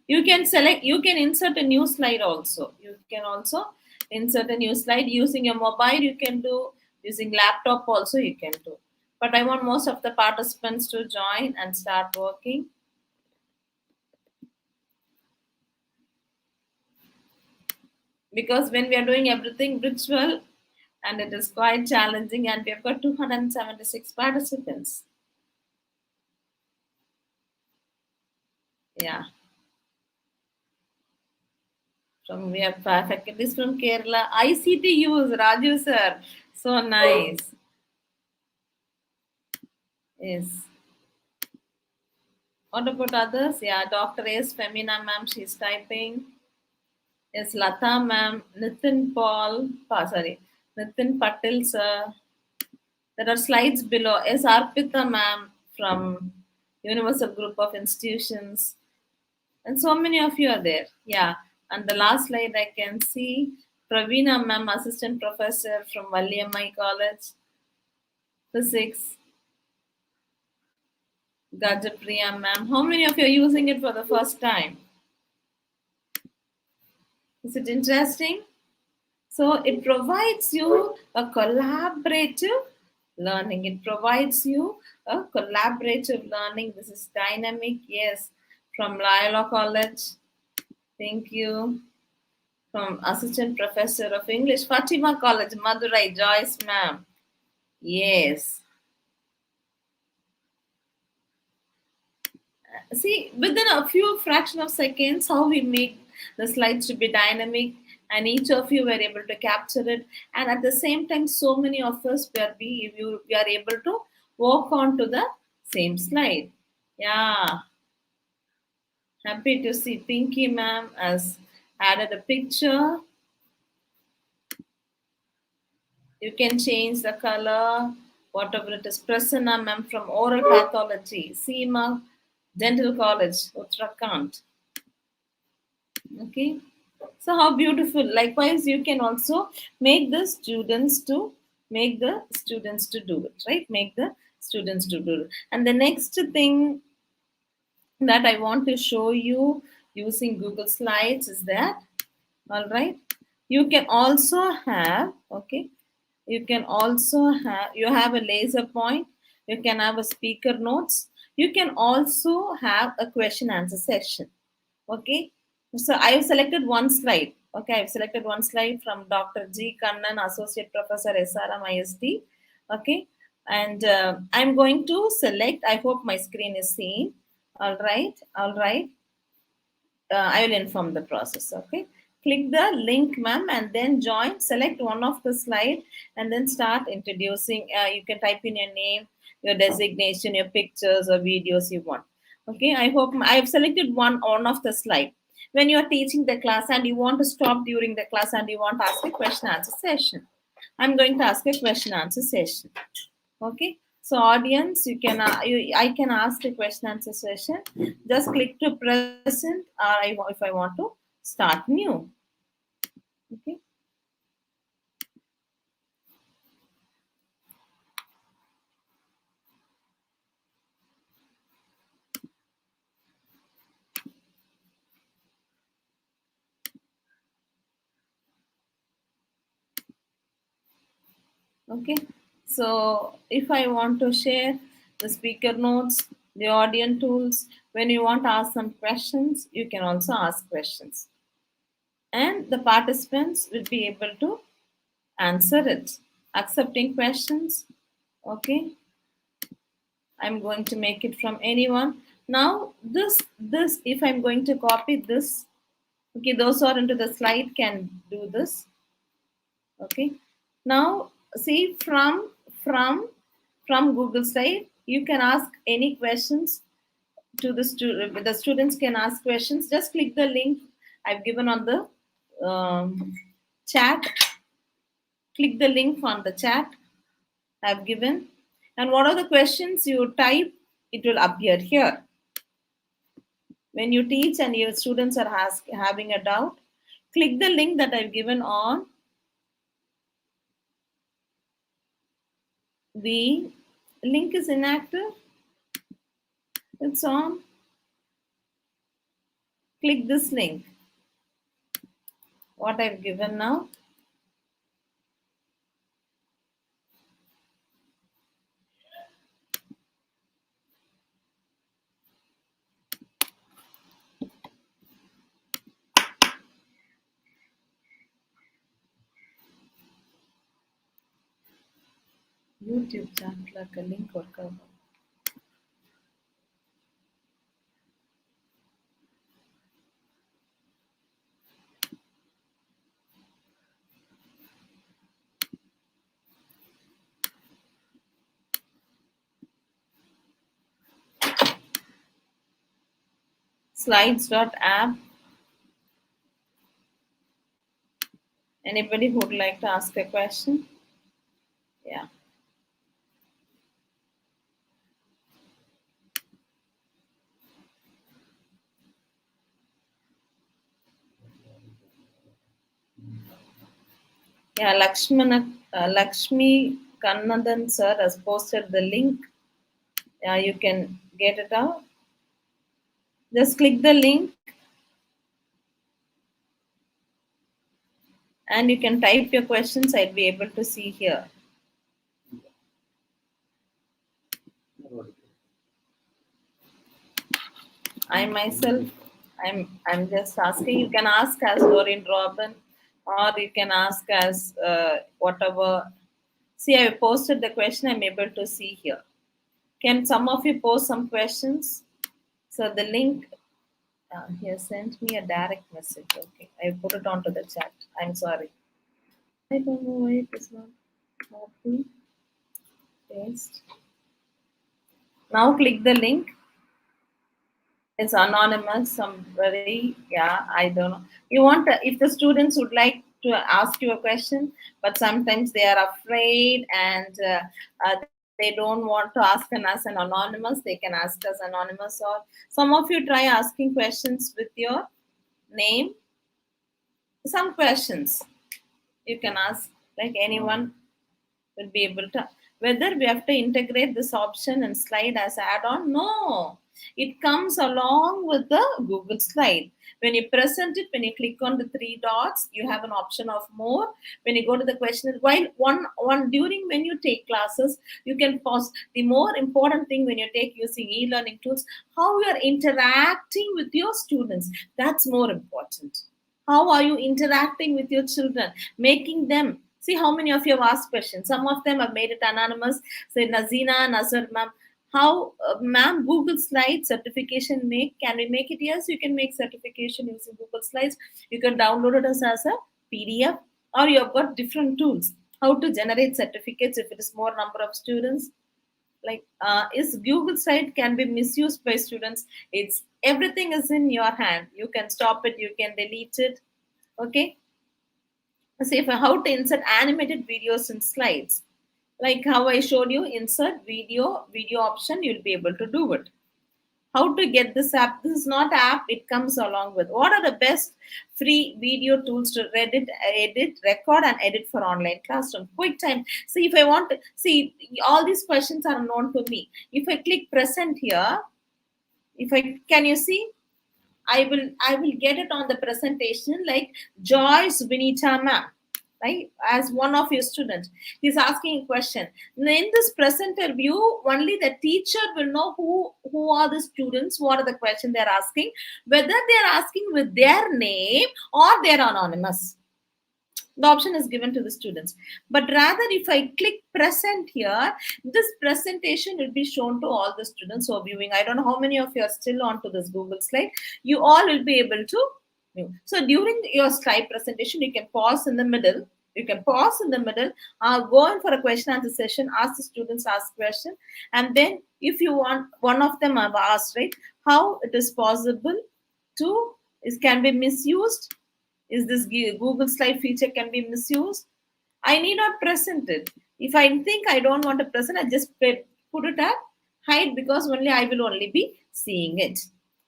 You can select, you can insert a new slide also. You can also insert a new slide using your mobile. You can do using laptop also. You can do. But I want most of the participants to join and start working. Because when we are doing everything virtual, and it is quite challenging, and we have got 276 participants. Yeah. We have faculties from Kerala. ICT use, Raju sir. So nice. Yes. What about others? Yeah, Dr. S. Femina ma'am, she's typing. Yes, Lata ma'am, Nitin Patil sir. There are slides below. Yes, Arpita ma'am from Universal Group of Institutions. And so many of you are there. Yeah. And the last slide I can see Praveena ma'am, assistant professor from Valiamai College, physics. Gajapriya ma'am. How many of you are using it for the first time? Is it interesting? So it provides you a collaborative learning. It provides you a collaborative learning. This is dynamic. Yes. From Loyola College. Thank you. From Assistant Professor of English, Fatima College, Madurai, Joyce ma'am. Yes. See, within a few fraction of seconds, how we make the slides to be dynamic, and each of you were able to capture it. And at the same time, so many of us we are able to walk on to the same slide. Yeah. Happy to see Pinky ma'am has added a picture. You can change the color, whatever it is. Prasanna ma'am from Oral Pathology, Seema Dental College, Uttarakhand. Okay. So how beautiful. Likewise, you can also make the students to do it, right? Make the students to do it. And the next thing that I want to show you using Google Slides is that, all right, you can also have, okay, you can also have, you have a laser point, you can have a speaker notes, you can also have a question answer session. Okay, so I have selected one slide. Okay, I've selected one slide from Dr. G. Kannan, Associate Professor, SRM ISD. Okay, and I'm going to select, I hope my screen is seen. All right. I will inform the process. Okay, click the link, ma'am, and then join. Select one of the slide and then start introducing. You can type in your name, your designation, your pictures or videos you want. Okay, I hope I have selected one of the slide. When you are teaching the class and you want to stop during the class and you want to ask a question answer session, I'm going to ask a question answer session. Okay, so audience, you can I can ask a question answer session. Just click to present, or if I want to start new. Okay. Okay, so if I want to share the speaker notes, the audience tools, when you want to ask some questions, you can also ask questions. And the participants will be able to answer it. Accepting questions. Okay. I'm going to make it from anyone. Now, this, if I'm going to copy this, okay, those who are into the slide can do this. Okay. Now, see from Google side, you can ask any questions to the student. The students can ask questions. Just click the link I've given on the chat. Click the link on the chat I've given. And what are the questions you type? It will appear here. When you teach and your students are having a doubt, click the link that I've given on the link is inactive. It's on. Click this link. What I've given now. YouTube channel ka link work out. Slides.app. Anybody who would like to ask a question? Yeah. Yeah, Lakshmi Kannadan sir has posted the link. Yeah, you can get it out. Just click the link and you can type your questions. I'll be able to see here. I myself, I'm just asking. You can ask as Doreen Robin, or you can ask as whatever. See, I posted the question. I'm able to see here. Can some of you post some questions? So the link. He has sent me a direct message. Okay, I put it onto the chat. I'm sorry. I don't know why it is not copy. Paste. Now click the link. It's anonymous. Somebody, yeah, I don't know. You want to, if the students would like to ask you a question, but sometimes they are afraid and they don't want to ask us an anonymous. They can ask us anonymous, or some of you try asking questions with your name. Some questions you can ask, like anyone will be able to. Whether we have to integrate this option and slide as add-on? No, it comes along with the Google slide. When you present it, when you click on the three dots, you have an option of more. When you go to the question, while during when you take classes, you can pause. The more important thing when you take using e-learning tools, how you are interacting with your students. That's more important. How are you interacting with your children, making them. See how many of you have asked questions. Some of them have made it anonymous. Say Nazina, Nazar ma'am. How, ma'am, Google Slides certification can we make it? Yes, you can make certification using Google Slides. You can download it as a PDF, or you have got different tools. How to generate certificates if it is more number of students. Like, is Google Slide can be misused by students? It's everything is in your hand. You can stop it, you can delete it. Okay. Say for how to insert animated videos in slides, like how I showed you, insert video option, you'll be able to do it. How to get this app? This is not app, it comes along with. What are the best free video tools to edit, record and edit for online classroom? QuickTime. See, if I want to see, all these questions are known to me. If I click present here, can you see? I will get it on the presentation, like Joyce Vinita ma'am, right? As one of your students, he's asking a question. In this presenter view, only the teacher will know who are the students, what are the questions they're asking, whether they're asking with their name or they're anonymous. The option is given to the students. But rather, if I click present here, this presentation will be shown to all the students who are viewing. I don't know how many of you are still onto this Google slide. You all will be able to view. So during your slide presentation, you can pause in the middle. You can pause in the middle, go in for a question answer session, ask the students ask question, and then if you want, one of them have asked, right, how it is possible to, can be misused. Is this Google slide feature can be misused? I need not present it. If I think I don't want to present, I just put it at hide, because only I will only be seeing it.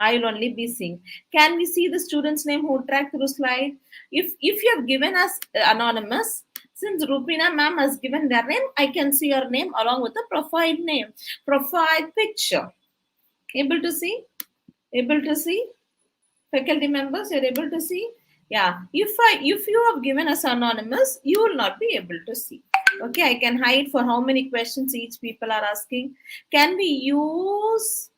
I will only be seeing. Can we see the student's name who tracked through slide? If you have given us anonymous, since Rupina ma'am has given their name, I can see your name along with the profile name, profile picture. Able to see? Able to see? Faculty members, you're able to see? Yeah. If you have given us anonymous, you will not be able to see. Okay, I can hide for how many questions each people are asking. Can we use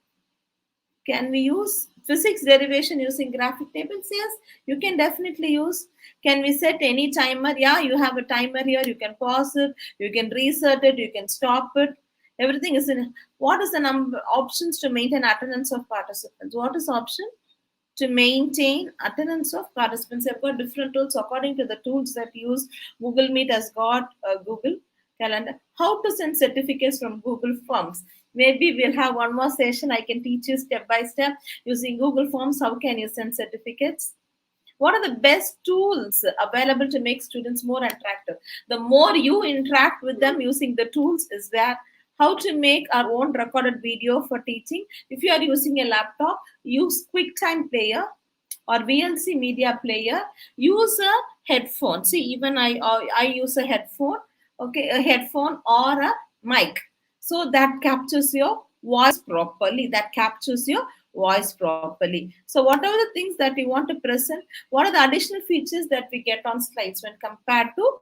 physics derivation using graphic tables? Yes, you can definitely use. Can we set any timer? Yeah, you have a timer here. You can pause it, you can reset it, you can stop it. Everything is in. What is the number options to maintain attendance of participants? What is option? To maintain attendance of participants. I've got different tools according to the tools that use. Google Meet has got Google Calendar. How to send certificates from Google Forms. Maybe we'll have one more session. I can teach you step by step using Google Forms. How can you send certificates? What are the best tools available to make students more interactive? The more you interact with them using the tools is that. How to make our own recorded video for teaching. If you are using a laptop, use QuickTime Player or VLC Media Player. Use a headphone. See, even I use a headphone. Okay, a headphone or a mic. So that captures your voice properly. So whatever the things that you want to present, what are the additional features that we get on slides when compared to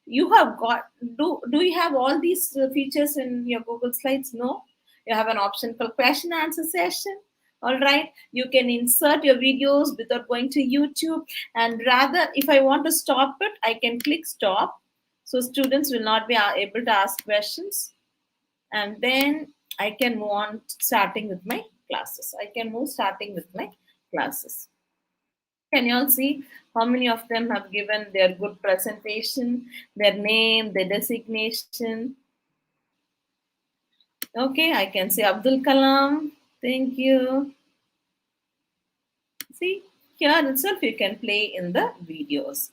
you have got, do you have all these features in your Google Slides? No. You have an option called question answer session. All right. You can insert your videos without going to YouTube. And rather, if I want to stop it, I can click stop. So students will not be able to ask questions. And then I can move on starting with my classes. Can you all see how many of them have given their good presentation, their name, their designation? Okay, I can see Abdul Kalam. Thank you. See, here itself you can play in the videos.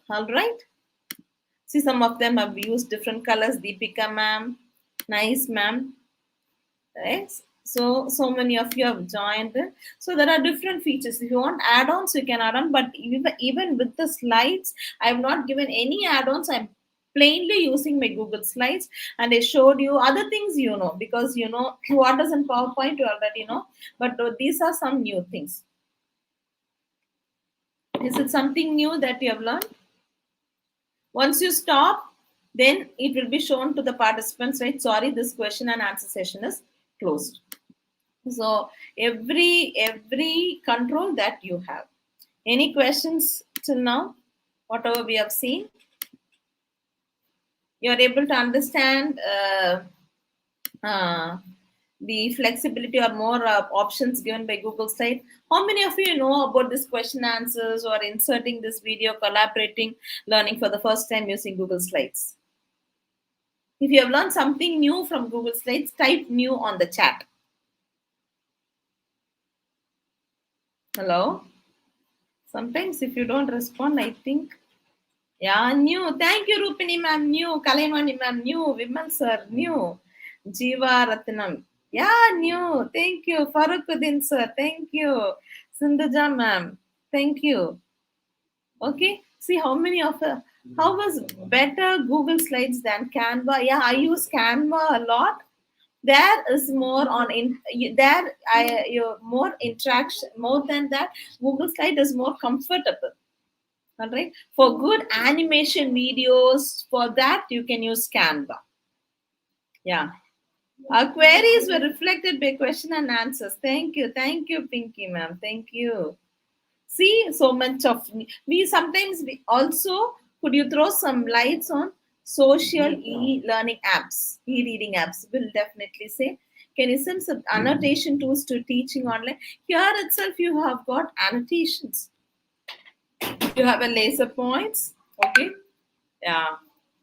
All right. See, some of them have used different colors. Deepika ma'am. Nice ma'am. Right. So many of you have joined. So there are different features. If you want add-ons, you can add on. But even with the slides, I have not given any add-ons. I'm plainly using my Google Slides, and I showed you other things, because what is in PowerPoint you already know. But these are some new things. Is it something new that you have learned? Once you stop, then it will be shown to the participants, right? Sorry, this question and answer session is closed. So every control that you have. Any questions till now? Whatever we have seen, you are able to understand the flexibility or more options given by Google Slides. How many of you know about this question answers or inserting this video, collaborating, learning for the first time using Google Slides? If you have learned something new from Google Slides, type new on the chat. Hello? Sometimes if you don't respond, I think, yeah, new. Thank you, Rupini ma'am, new. Kalaimani ma'am, new. Vimal sir, new. Jiva Ratnam, yeah, new. Thank you. Farukuddin sir, thank you. Sindhuja ma'am, thank you. Okay, see how many of how was better Google Slides than Canva? Yeah, I use Canva a lot. There is more on more interaction. More than that, Google Slide is more comfortable. All right. For good animation videos, for that you can use Canva. Yeah. Our queries were reflected by question and answers. Thank you, Pinky ma'am. Thank you. See, so much of we sometimes we also, could you throw some lights on social e-learning apps, e-reading apps? Will definitely say. Can you send some annotation tools to teaching online? Here itself you have got annotations. You have a laser points. Okay. Yeah.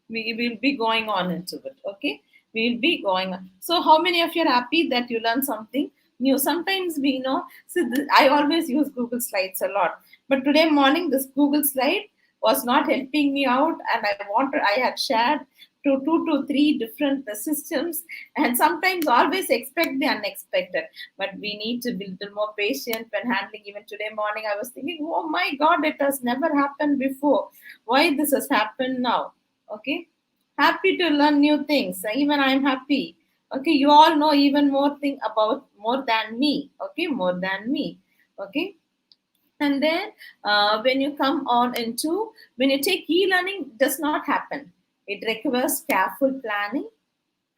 We will be going on into it. Okay. We will be going on. So how many of you are happy that you learn something new? Sometimes we know. So I always use Google Slides a lot. But today morning, this Google slide was not helping me out, and I had shared to 2 to 3 different systems, and sometimes always expect the unexpected. But we need to be a little more patient when handling. Even today morning, I was thinking, oh my God, it has never happened before. Why this has happened now? Okay, happy to learn new things. Even I'm happy. Okay, you all know even more thing about more than me. Okay, more than me. Okay. And then when you come on into, when you take e-learning, does not happen. It requires careful planning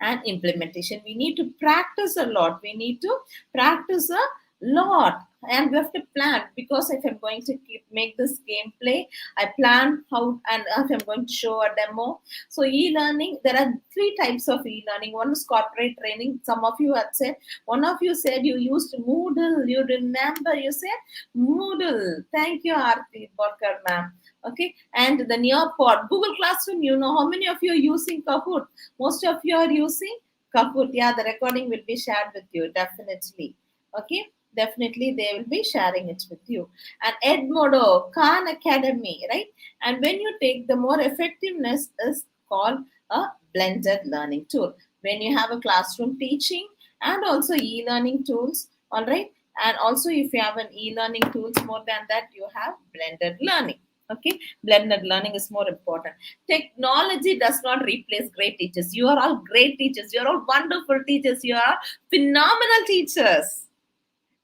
and implementation. We need to practice a lot. We need to practice a lot, and we have to plan, because if I'm going to make this gameplay, I plan how, and if I'm going to show a demo. So e-learning, there are 3 types of e-learning. One is corporate training. Some of you had said, one of you said you used Moodle. You remember, you said Moodle. Thank you, Aarti Borkar ma'am. Okay, and the Nearpod, Google Classroom, you know, how many of you are using Kahoot? Most of you are using Kahoot. Yeah, the recording will be shared with you, definitely. Okay, definitely they will be sharing it with you. And Edmodo, Khan Academy, right? And when you take, the more effectiveness is called a blended learning tool. When you have a classroom teaching and also e-learning tools, all right? And also if you have an e-learning tools, more than that, you have blended learning. Okay, blended learning is more important. Technology does not replace great teachers. You are all great teachers. You are all wonderful teachers. You are phenomenal teachers.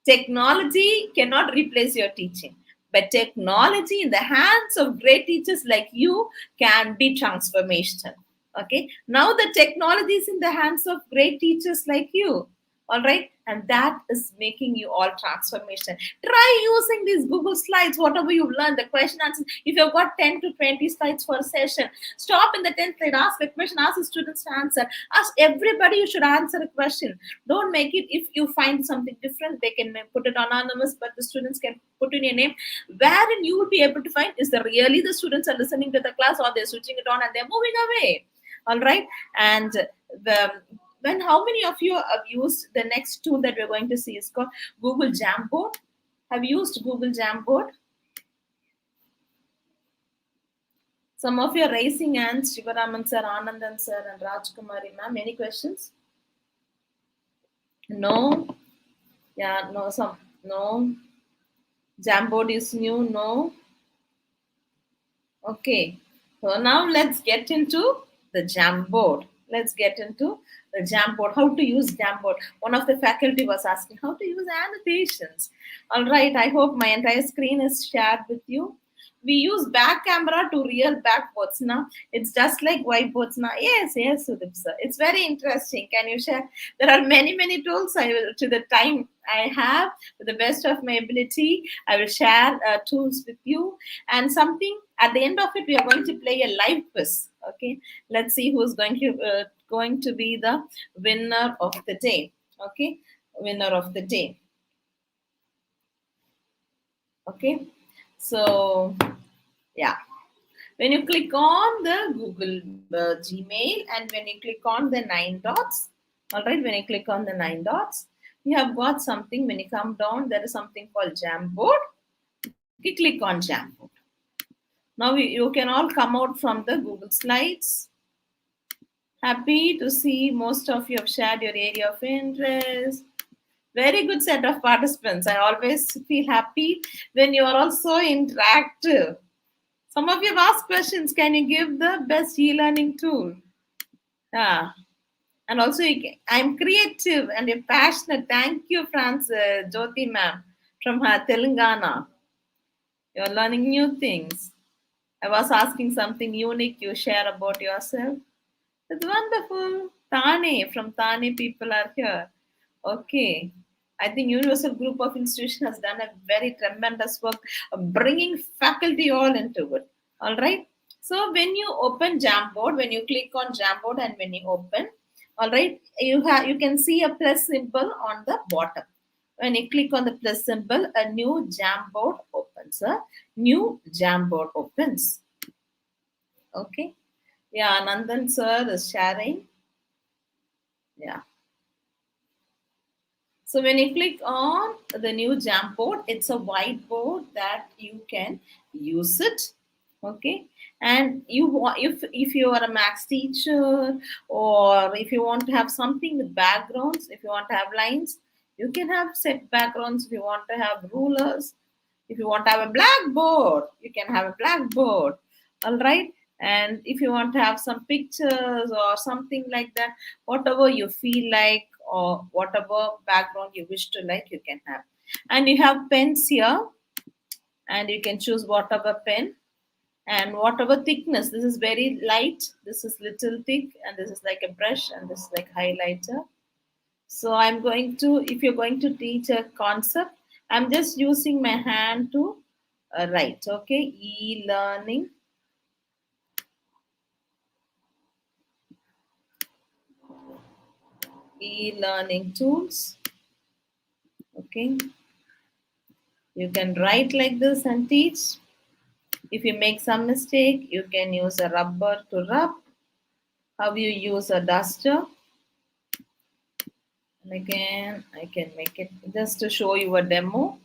Technology cannot replace your teaching, but technology in the hands of great teachers like you can be transformational. Okay, now the technology is in the hands of great teachers like you. All right, and that is making you all transformation. Try using these Google Slides, whatever you've learned, the question answers. If you've got 10 to 20 slides for a session, stop in the 10th slide, ask a question, ask the students to answer. Ask everybody, you should answer a question. Don't make it, if you find something different, they can put it anonymous, but the students can put in your name, wherein you will be able to find, is the really the students are listening to the class, or they're switching it on and they're moving away. All right, and when how many of you have used the next tool that we're going to see is called Google Jamboard? Have you used Google Jamboard? Some of you are raising hands, Shivaraman sir, Anandan sir, and Rajkumari ma'am. Any questions? No? Yeah, no, no. Jamboard is new, no? Okay, so now let's get into the Jamboard. Let's get into the Jamboard, how to use Jamboard. One of the faculty was asking how to use annotations. All right, I hope my entire screen is shared with you. We use back camera to real backboards now. It's just like whiteboards now. Yes, Sudip sir. It's very interesting. Can you share? There are many, many tools. I will, to the time I have, to the best of my ability, I will share tools with you. And something at the end of it, we are going to play a live quiz. Okay, let's see who's going to be the winner of the day. Okay, winner of the day. Okay, so yeah, when you click on the Google Gmail, and when you click on the 9 dots, all right, when you click on the 9 dots, you have got something. When you come down, there is something called Jamboard. You click on Jamboard. Now you can all come out from the Google Slides. Happy to see most of you have shared your area of interest. Very good set of participants. I always feel happy when you are also interactive. Some of you have asked questions. Can you give the best e-learning tool? Yeah. And also, I'm creative and you're passionate. Thank you, Jyoti ma'am from Telangana. You're learning new things. I was asking something unique you share about yourself. It's wonderful. Thane, from Thane people are here. Okay. I think Universal Group of Institutions has done a very tremendous work of bringing faculty all into it. All right. So when you open Jamboard, when you click on Jamboard and when you open, all right, you can see a plus symbol on the bottom. When you click on the plus symbol, a new Jamboard opens. A new Jamboard opens. Okay. Yeah, Nandan sir is sharing. Yeah. So when you click on the new Jamboard, it's a whiteboard that you can use it. Okay. And you want, if you are a maths teacher, or if you want to have something with backgrounds, if you want to have lines, you can have set backgrounds. If you want to have rulers, if you want to have a blackboard, you can have a blackboard. All right. And if you want to have some pictures or something like that, whatever you feel like or whatever background you wish to like, you can have. And you have pens here, and you can choose whatever pen and whatever thickness. This is very light, this is little thick, and this is like a brush, and this is like highlighter. So I'm going to, if you're going to teach a concept, I'm just using my hand to write. Okay, e-learning. E-learning tools. Okay, you can write like this and teach. If you make some mistake, you can use a rubber to rub. How you use a duster. And again, I can make it just to show you a demo.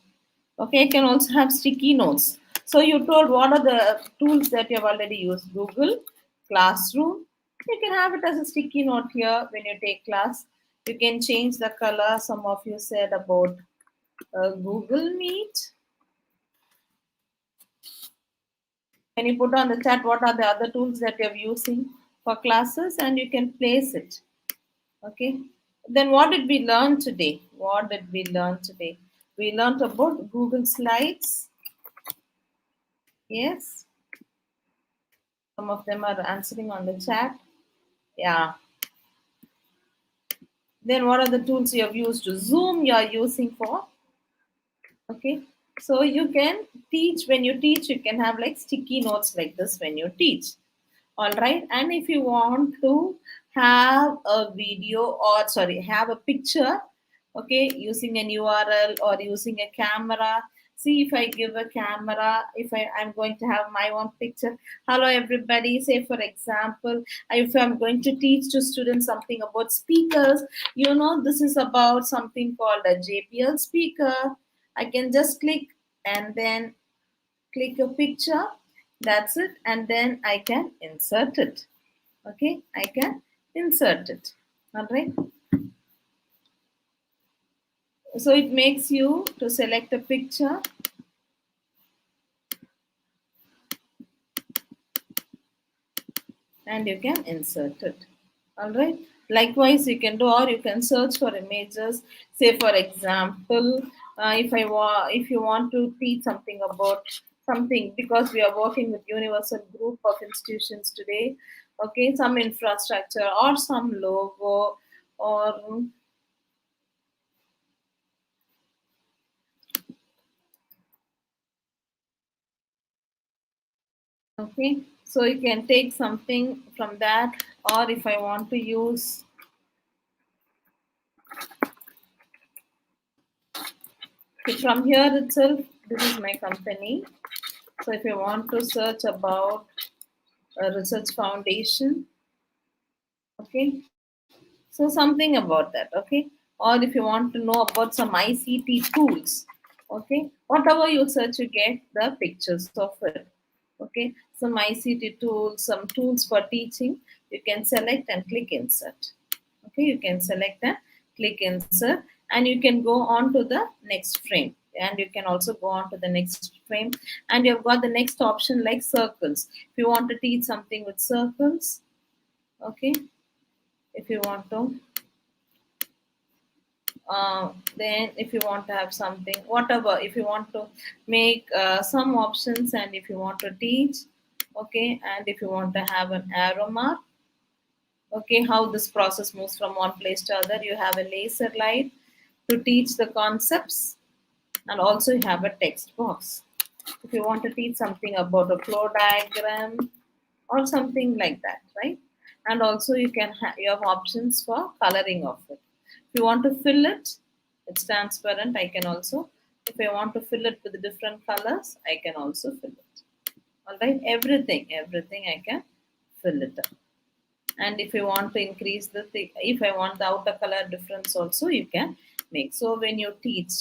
Okay, you can also have sticky notes. So you told what are the tools that you have already used? Google Classroom. You can have it as a sticky note here when you take class. You can change the color. Some of you said about Google Meet. Can you put on the chat what are the other tools that you're using for classes, and you can place it. Okay. Then what did we learn today? What did we learn today? We learned about Google Slides. Yes. Some of them are answering on the chat. Yeah. Then what are the tools you have used? Zoom you are using for. Okay. So you can teach, when you teach, you can have like sticky notes like this when you teach. All right. And if you want to have a video, or sorry, have a picture, okay, using an URL or using a camera. See, if I give a camera, if I'm going to have my own picture. Hello, everybody. Say, for example, if I'm going to teach to students something about speakers, you know, this is about something called a JBL speaker. I can just click and then click a picture. That's it. And then I can insert it. Okay, I can insert it. All right. So it makes you to select a picture. And you can insert it. All right. Likewise, you can do, or you can search for images. Say, for example, if you want to teach something about something, because we are working with universal group of institutions today. Okay, some infrastructure or some logo or okay, so you can take something from that, or if I want to use from here itself, this is my company. So if you want to search about a research foundation, okay, so something about that, okay, or if you want to know about some ICT tools, okay, whatever you search, you get the pictures of it. Okay, some ICT tools, some tools for teaching, you can select and click insert. Okay, you can select and click insert, and you can go on to the next frame, and you can also go on to the next frame, and you've got the next option like circles. If you want to teach something with circles, okay, if you want to then if you want to have something, whatever, if you want to make some options, and if you want to teach, okay, and if you want to have an arrow mark, okay, how this process moves from one place to other. You have a laser light to teach the concepts, and also you have a text box if you want to teach something about a flow diagram or something like that, right? And also you can you have options for coloring of it. If you want to fill it, It's transparent. I can also, if I want to fill it with different colors, I can also fill it. All right, everything I can fill it up. And if you want to increase the if I want the outer color difference also, you can make. So when you teach,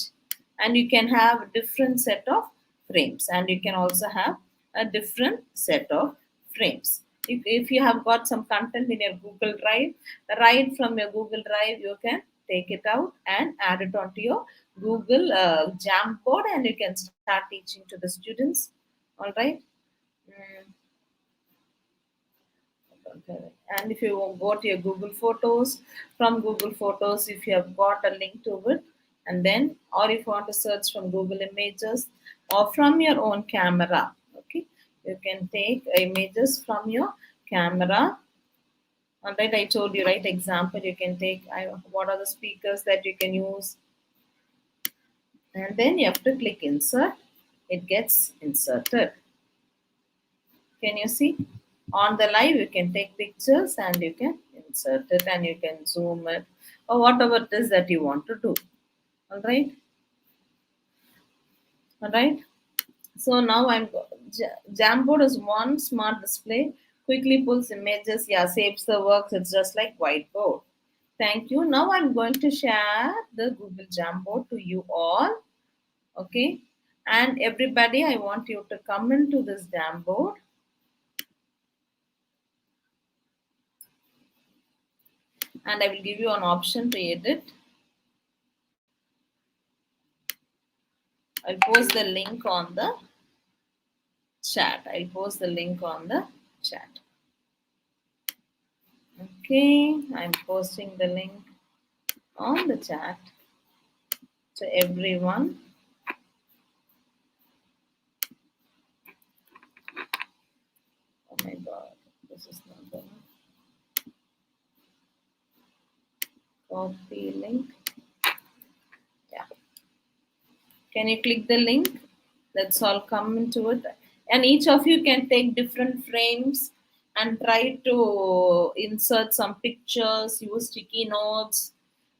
and you can have different set of frames, and you can also have a different set of frames. If you have got some content in your Google Drive, right from your Google Drive, you can take it out and add it onto your Google Jamboard, and you can start teaching to the students. All right. And if you go to your Google Photos, from Google Photos, if you have got a link to it, and then, or if you want to search from Google Images or from your own camera, okay, you can take images from your camera. All right, I told you, right? Example, you can take what are the speakers that you can use, and then you have to click insert. It gets inserted. Can you see? On the live, you can take pictures and you can insert it, and you can zoom it, or whatever it is that you want to do. All right. All right. So now Jamboard is one smart display, quickly pulls images, yeah, saves the works. It's just like whiteboard. Thank you. Now I'm going to share the Google Jamboard to you all. Okay. And everybody, I want you to come into this Jamboard. And I will give you an option to edit. I'll post the link on the chat. I'll post the link on the chat. Okay, I'm posting the link on the chat to everyone. Oh my God, this is not the one. Copy link. Yeah. Can you click the link? Let's all come into it. And each of you can take different frames and try to insert some pictures, use sticky notes,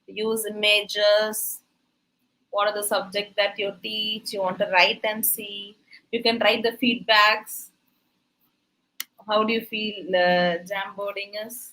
use images. What are the subject that you teach? You want to write and see. You can write the feedbacks. How do you feel Jamboarding is?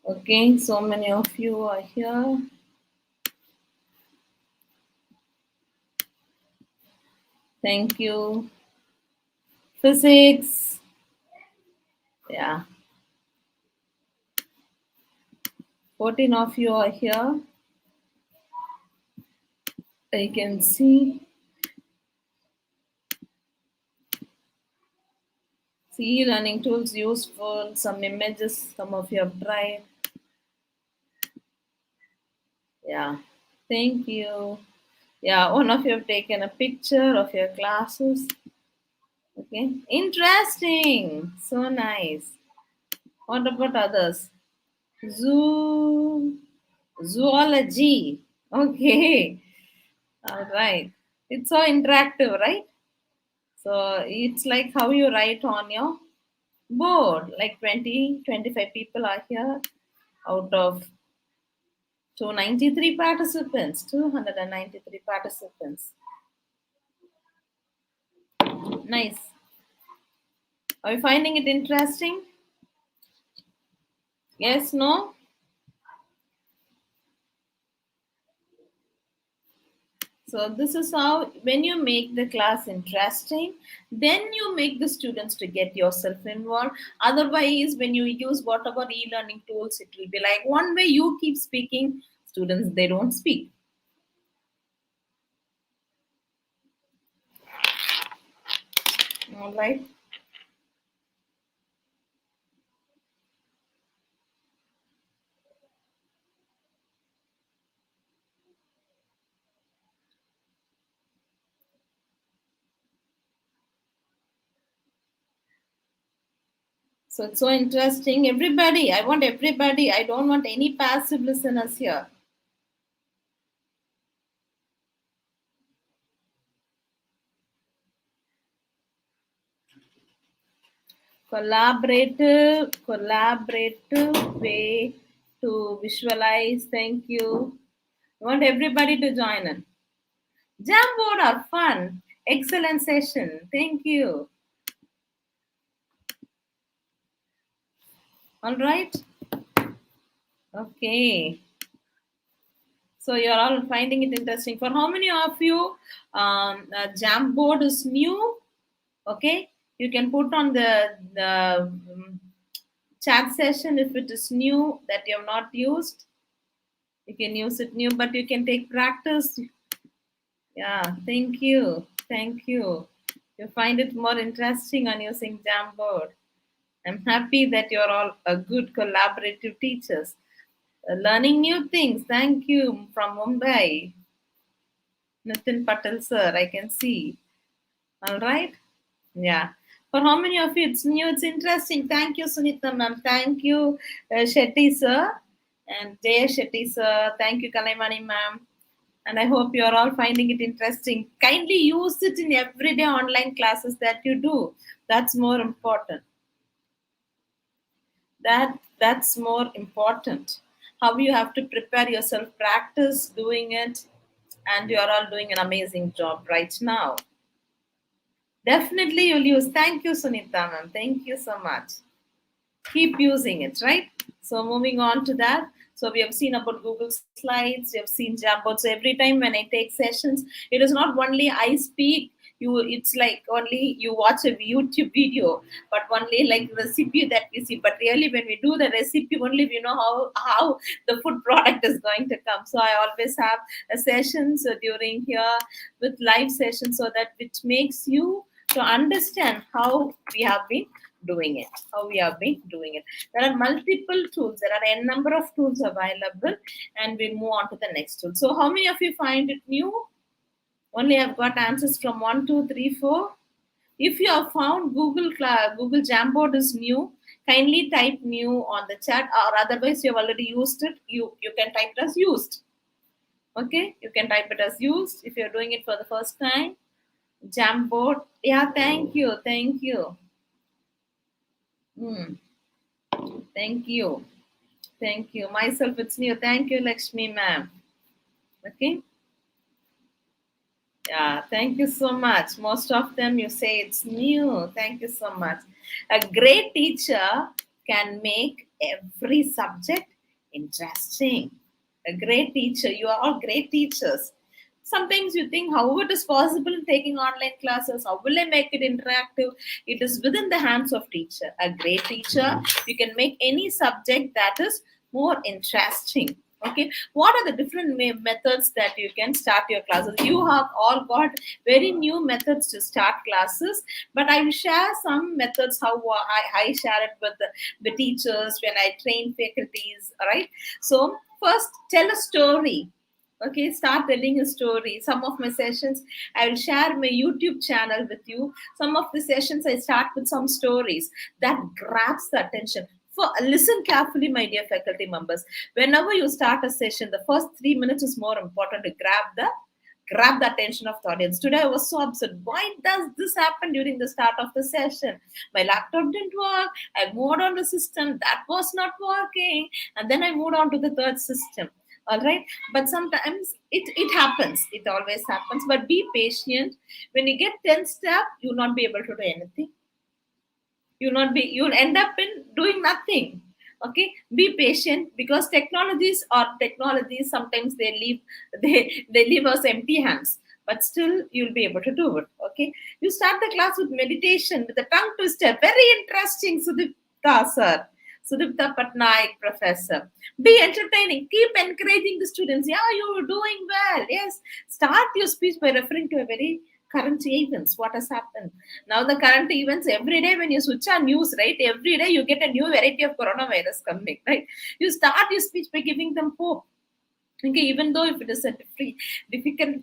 Okay, so many of you are here. Thank you. Physics. Yeah. 14 of you are here. I can see. See, learning tools useful. Some images, some of you have tried. Yeah. Thank you. Yeah, one of you have taken a picture of your classes. Okay. Interesting. So nice. What about others? Zoom. Zoology. Okay. All right. It's so interactive, right? So it's like how you write on your board. Like 20, 25 people are here out of 293 participants. 293 participants. Nice. Are you finding it interesting? Yes, no? So this is how, when you make the class interesting, then you make the students to get yourself involved. Otherwise, when you use whatever e-learning tools, it will be like one way you keep speaking, students, they don't speak. All right. So it's so interesting. Everybody, I want everybody. I don't want any passive listeners here. Collaborative way to visualize. Thank you. I want everybody to join in. Jamboard are fun. Excellent session. Thank you. All right. Okay. So you're all finding it interesting. For how many of you Jamboard is new? Okay. You can put on the chat session if it is new that you have not used. You can use it new, but you can take practice. Yeah, thank you. Thank you. You find it more interesting on using Jamboard. I'm happy that you're all a good collaborative teachers. Learning new things. Thank you from Mumbai. Nitin Patel sir, I can see. All right. Yeah. For how many of you it's new, it's interesting. Thank you, Sunita ma'am. Thank you, Shetty sir. And Jay Shetty sir. Thank you, Kalaimani ma'am. And I hope you're all finding it interesting. Kindly use it in everyday online classes that you do. That's more important. That's more important. How you have to prepare yourself, practice doing it, and you're all doing an amazing job right now. Definitely you'll use. Thank you, Sunita ma'am. Thank you so much. Keep using it, right? So moving on to that. So we have seen about Google Slides, we have seen Jamboard. So every time when I take sessions, it is not only I speak, it's like only you watch a YouTube video, but only like recipe that we see. But really when we do the recipe, only we know how the food product is going to come. So I always have a sessions during here with live sessions, so that which makes you to understand how we have been doing it, There are multiple tools. There are a number of tools available, and we'll move on to the next tool. So how many of you find it new? Only I've got answers from 1, 2, 3, 4. If you have found Google Jamboard is new, kindly type new on the chat, or otherwise you have already used it. You can type it as used. Okay, you can type it as used if you're doing it for the first time. Jamboard. Yeah, thank you. Thank you. Thank you. Thank you. Myself, it's new. Thank you, Lakshmi ma'am. Okay. Yeah, thank you so much. Most of them you say it's new. Thank you so much. A great teacher can make every subject interesting. A great teacher. You are all great teachers. Sometimes you think how it is possible taking online classes, how will I make it interactive? It is within the hands of teacher. A great teacher, you can make any subject that is more interesting. Okay, what are the different methods that you can start your classes? You have all got very new methods to start classes, but I will share some methods how I share it with the teachers when I train faculties. All right, so first tell a story. Okay, start telling a story. Some of my sessions, I will share my YouTube channel with you. Some of the sessions, I start with some stories that grabs the attention. Listen carefully, my dear faculty members. Whenever you start a session, the first 3 minutes is more important to grab the attention of the audience. Today I was so upset. Why does this happen during the start of the session? My laptop didn't work. I moved on the system. That was not working. And then I moved on to the third system. All right. But sometimes it happens. It always happens. But be patient. When you get 10 steps, you'll not be able to do anything. You'll end up in doing nothing. Okay, be patient, because technologies sometimes they leave us empty hands, but still you'll be able to do it. Okay, you start the class with meditation, with the tongue twister, very interesting, Sudipta Patnaik, professor. Be entertaining, keep encouraging the students. Yeah, you're doing well. Yes, start your speech by referring to a very current events, what has happened. Now the current events, every day when you switch on news, right, every day you get a new variety of coronavirus coming, right? You start your speech by giving them hope. Okay, even though if it is a difficult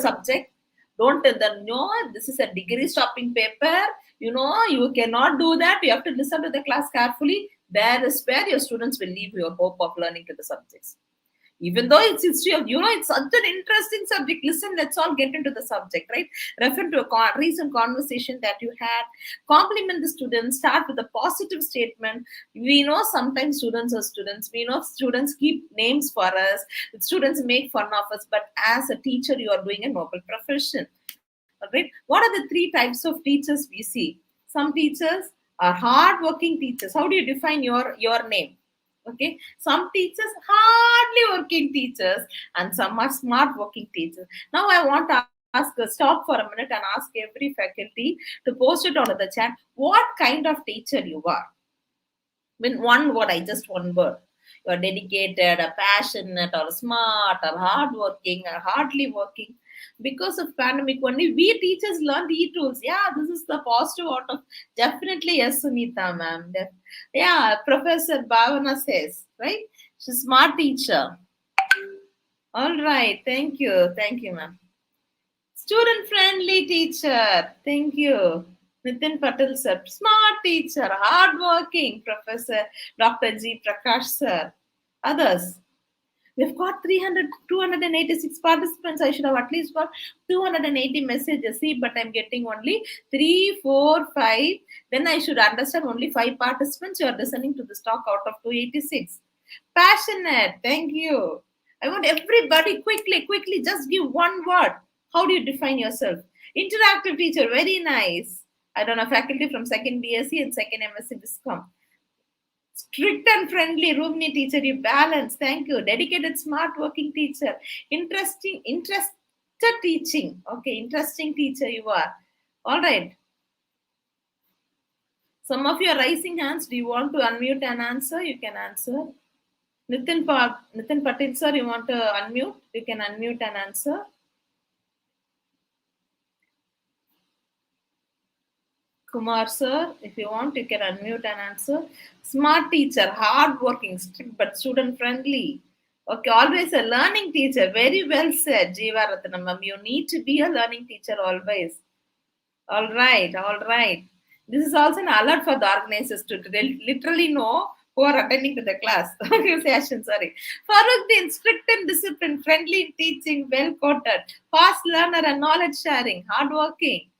subject, don't tell them, no, this is a degree stopping paper, you cannot do that, you have to listen to the class carefully. There is where your students will leave your hope of learning to the subjects. Even though it's history of, it's such an interesting subject. Listen, let's all get into the subject, right? Refer to a recent conversation that you had. Compliment the students. Start with a positive statement. We know sometimes students are students. We know students keep names for us. Students make fun of us. But as a teacher, you are doing a noble profession. All right? What are the 3 types of teachers we see? Some teachers are hard-working teachers. How do you define your name? Okay, some teachers hardly working teachers, and some are smart working teachers. Now I want to stop for a minute and ask every faculty to post it onto the chat. What kind of teacher you are? In one word, one word. You're dedicated, or passionate, or smart, or hardworking, or hardly working. Because of pandemic, only we teachers learned e-tools. Yeah, this is the positive out of, definitely yes, Sunita ma'am. Yeah, Professor Bhavana says, right? She's a smart teacher. All right, thank you ma'am. Student friendly teacher, thank you. Nitin Patel sir, smart teacher, hardworking Professor Dr. G. Prakash sir. Others. We've got 286 participants. I should have at least got 280 messages. See, but I'm getting only 3, 4, 5. Then I should understand only 5 participants. You are listening to this talk out of 286. Passionate. Thank you. I want everybody quickly, just give one word. How do you define yourself? Interactive teacher. Very nice. I don't know, faculty from 2nd BSc and 2nd MSc Viscom. Strict and friendly Rumni teacher, you balance. Thank you. Dedicated, smart working teacher. Interested teaching. Okay, interesting teacher you are. All right. Some of you are raising hands. Do you want to unmute and answer? You can answer. Nitin Patil sir, you want to unmute? You can unmute and answer. Kumar sir, if you want, you can unmute and answer. Smart teacher, hard-working, strict but student-friendly. Okay, always a learning teacher. Very well said, Jeeva Ratnam. You need to be a learning teacher always. All right. This is also an alert for the organizers to literally know who are attending to the class. Okay, session, sorry. Faruddin, strict and disciplined, friendly in teaching, well-quoted, fast learner and knowledge sharing, hard-working.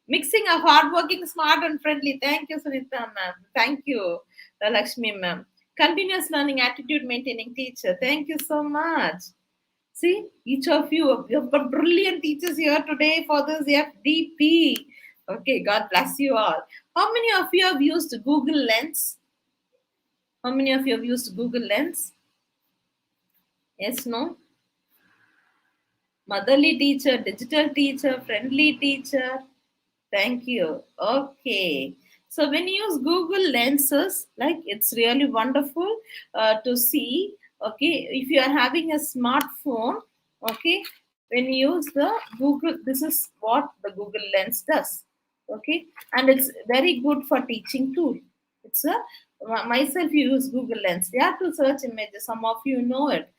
Mixing of hardworking, smart and friendly. Thank you, Sunita ma'am. Thank you, Lakshmi ma'am. Continuous learning, attitude maintaining teacher. Thank you so much. See, each of you have got brilliant teachers here today for this FDP. Okay, God bless you all. How many of you have used Google Lens? How many of you have used Google Lens? Yes, no? Motherly teacher, digital teacher, friendly teacher. Thank you. Okay. So when you use Google Lenses, like it's really wonderful to see. Okay. If you are having a smartphone, okay, when you use the Google, this is what the Google Lens does. Okay. And it's very good for teaching tool. It's myself use Google Lens. They have to search images. Some of you know it.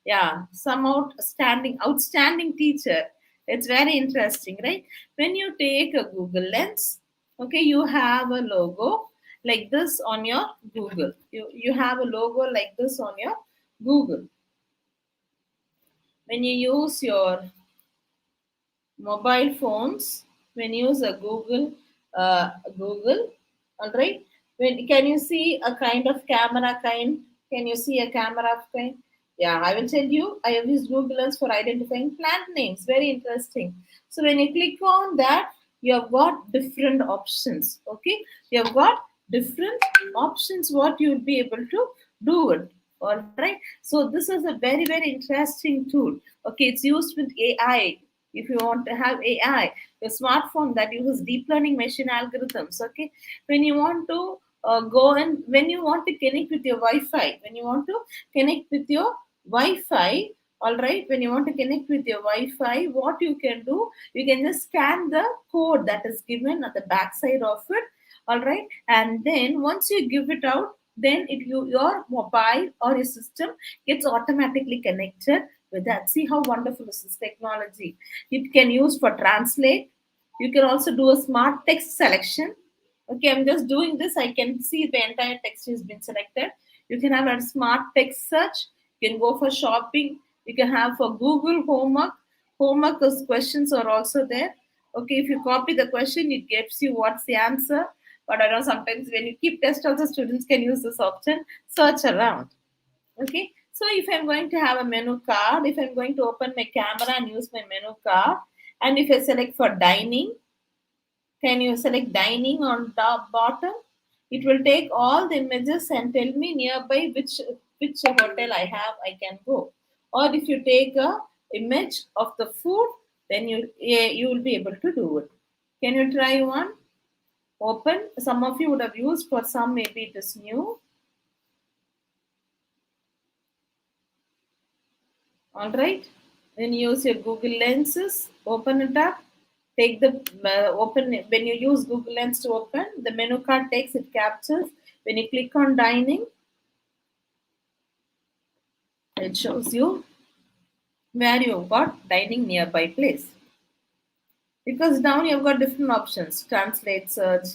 Yeah. Some outstanding teacher. It's very interesting, right? When you take a Google Lens, okay, you have a logo like this on your Google. You have a logo like this on your Google. When you use your mobile phones, when you use a Google, all right. Can you see a kind of camera kind? Can you see a camera kind? Yeah, I will tell you. I have used Google Lens for identifying plant names. Very interesting. So when you click on that, you have got different options. Okay, you have got different options. What you will be able to do it. All right. So this is a very interesting tool. Okay, it's used with AI. If you want to have AI, your smartphone that uses deep learning machine algorithms. Okay, when you want to go and when you want to connect with your Wi-Fi, all right, when you want to connect with your Wi-Fi, what you can do, you can just scan the code that is given at the back side of it, all right, and then once you give it out, then your mobile or your system gets automatically connected with that. See how wonderful is this technology. It can use for translate. You can also do a smart text selection. Okay, I'm just doing this. I can see the entire text has been selected. You can have a smart text search. You can go for shopping. You can have for Google homework. Homework questions are also there. Okay, if you copy the question, it gives you what's the answer. But I know sometimes when you keep test also, students can use this option, search around. Okay, so if I'm going to have a menu card, if I'm going to open my camera and use my menu card, and if I select for dining, can you select dining on top bottom? It will take all the images and tell me nearby which hotel I can go. Or if you take a image of the food, then you will be able to do it. Can you try one? Open. Some of you would have used, for some maybe it is new. All right. Then use your Google lenses. Open it up. Take the open. When you use Google Lens to open, the menu card takes it, captures. When you click on dining, it shows you where you've got dining nearby place. Because down you've got different options: translate, search.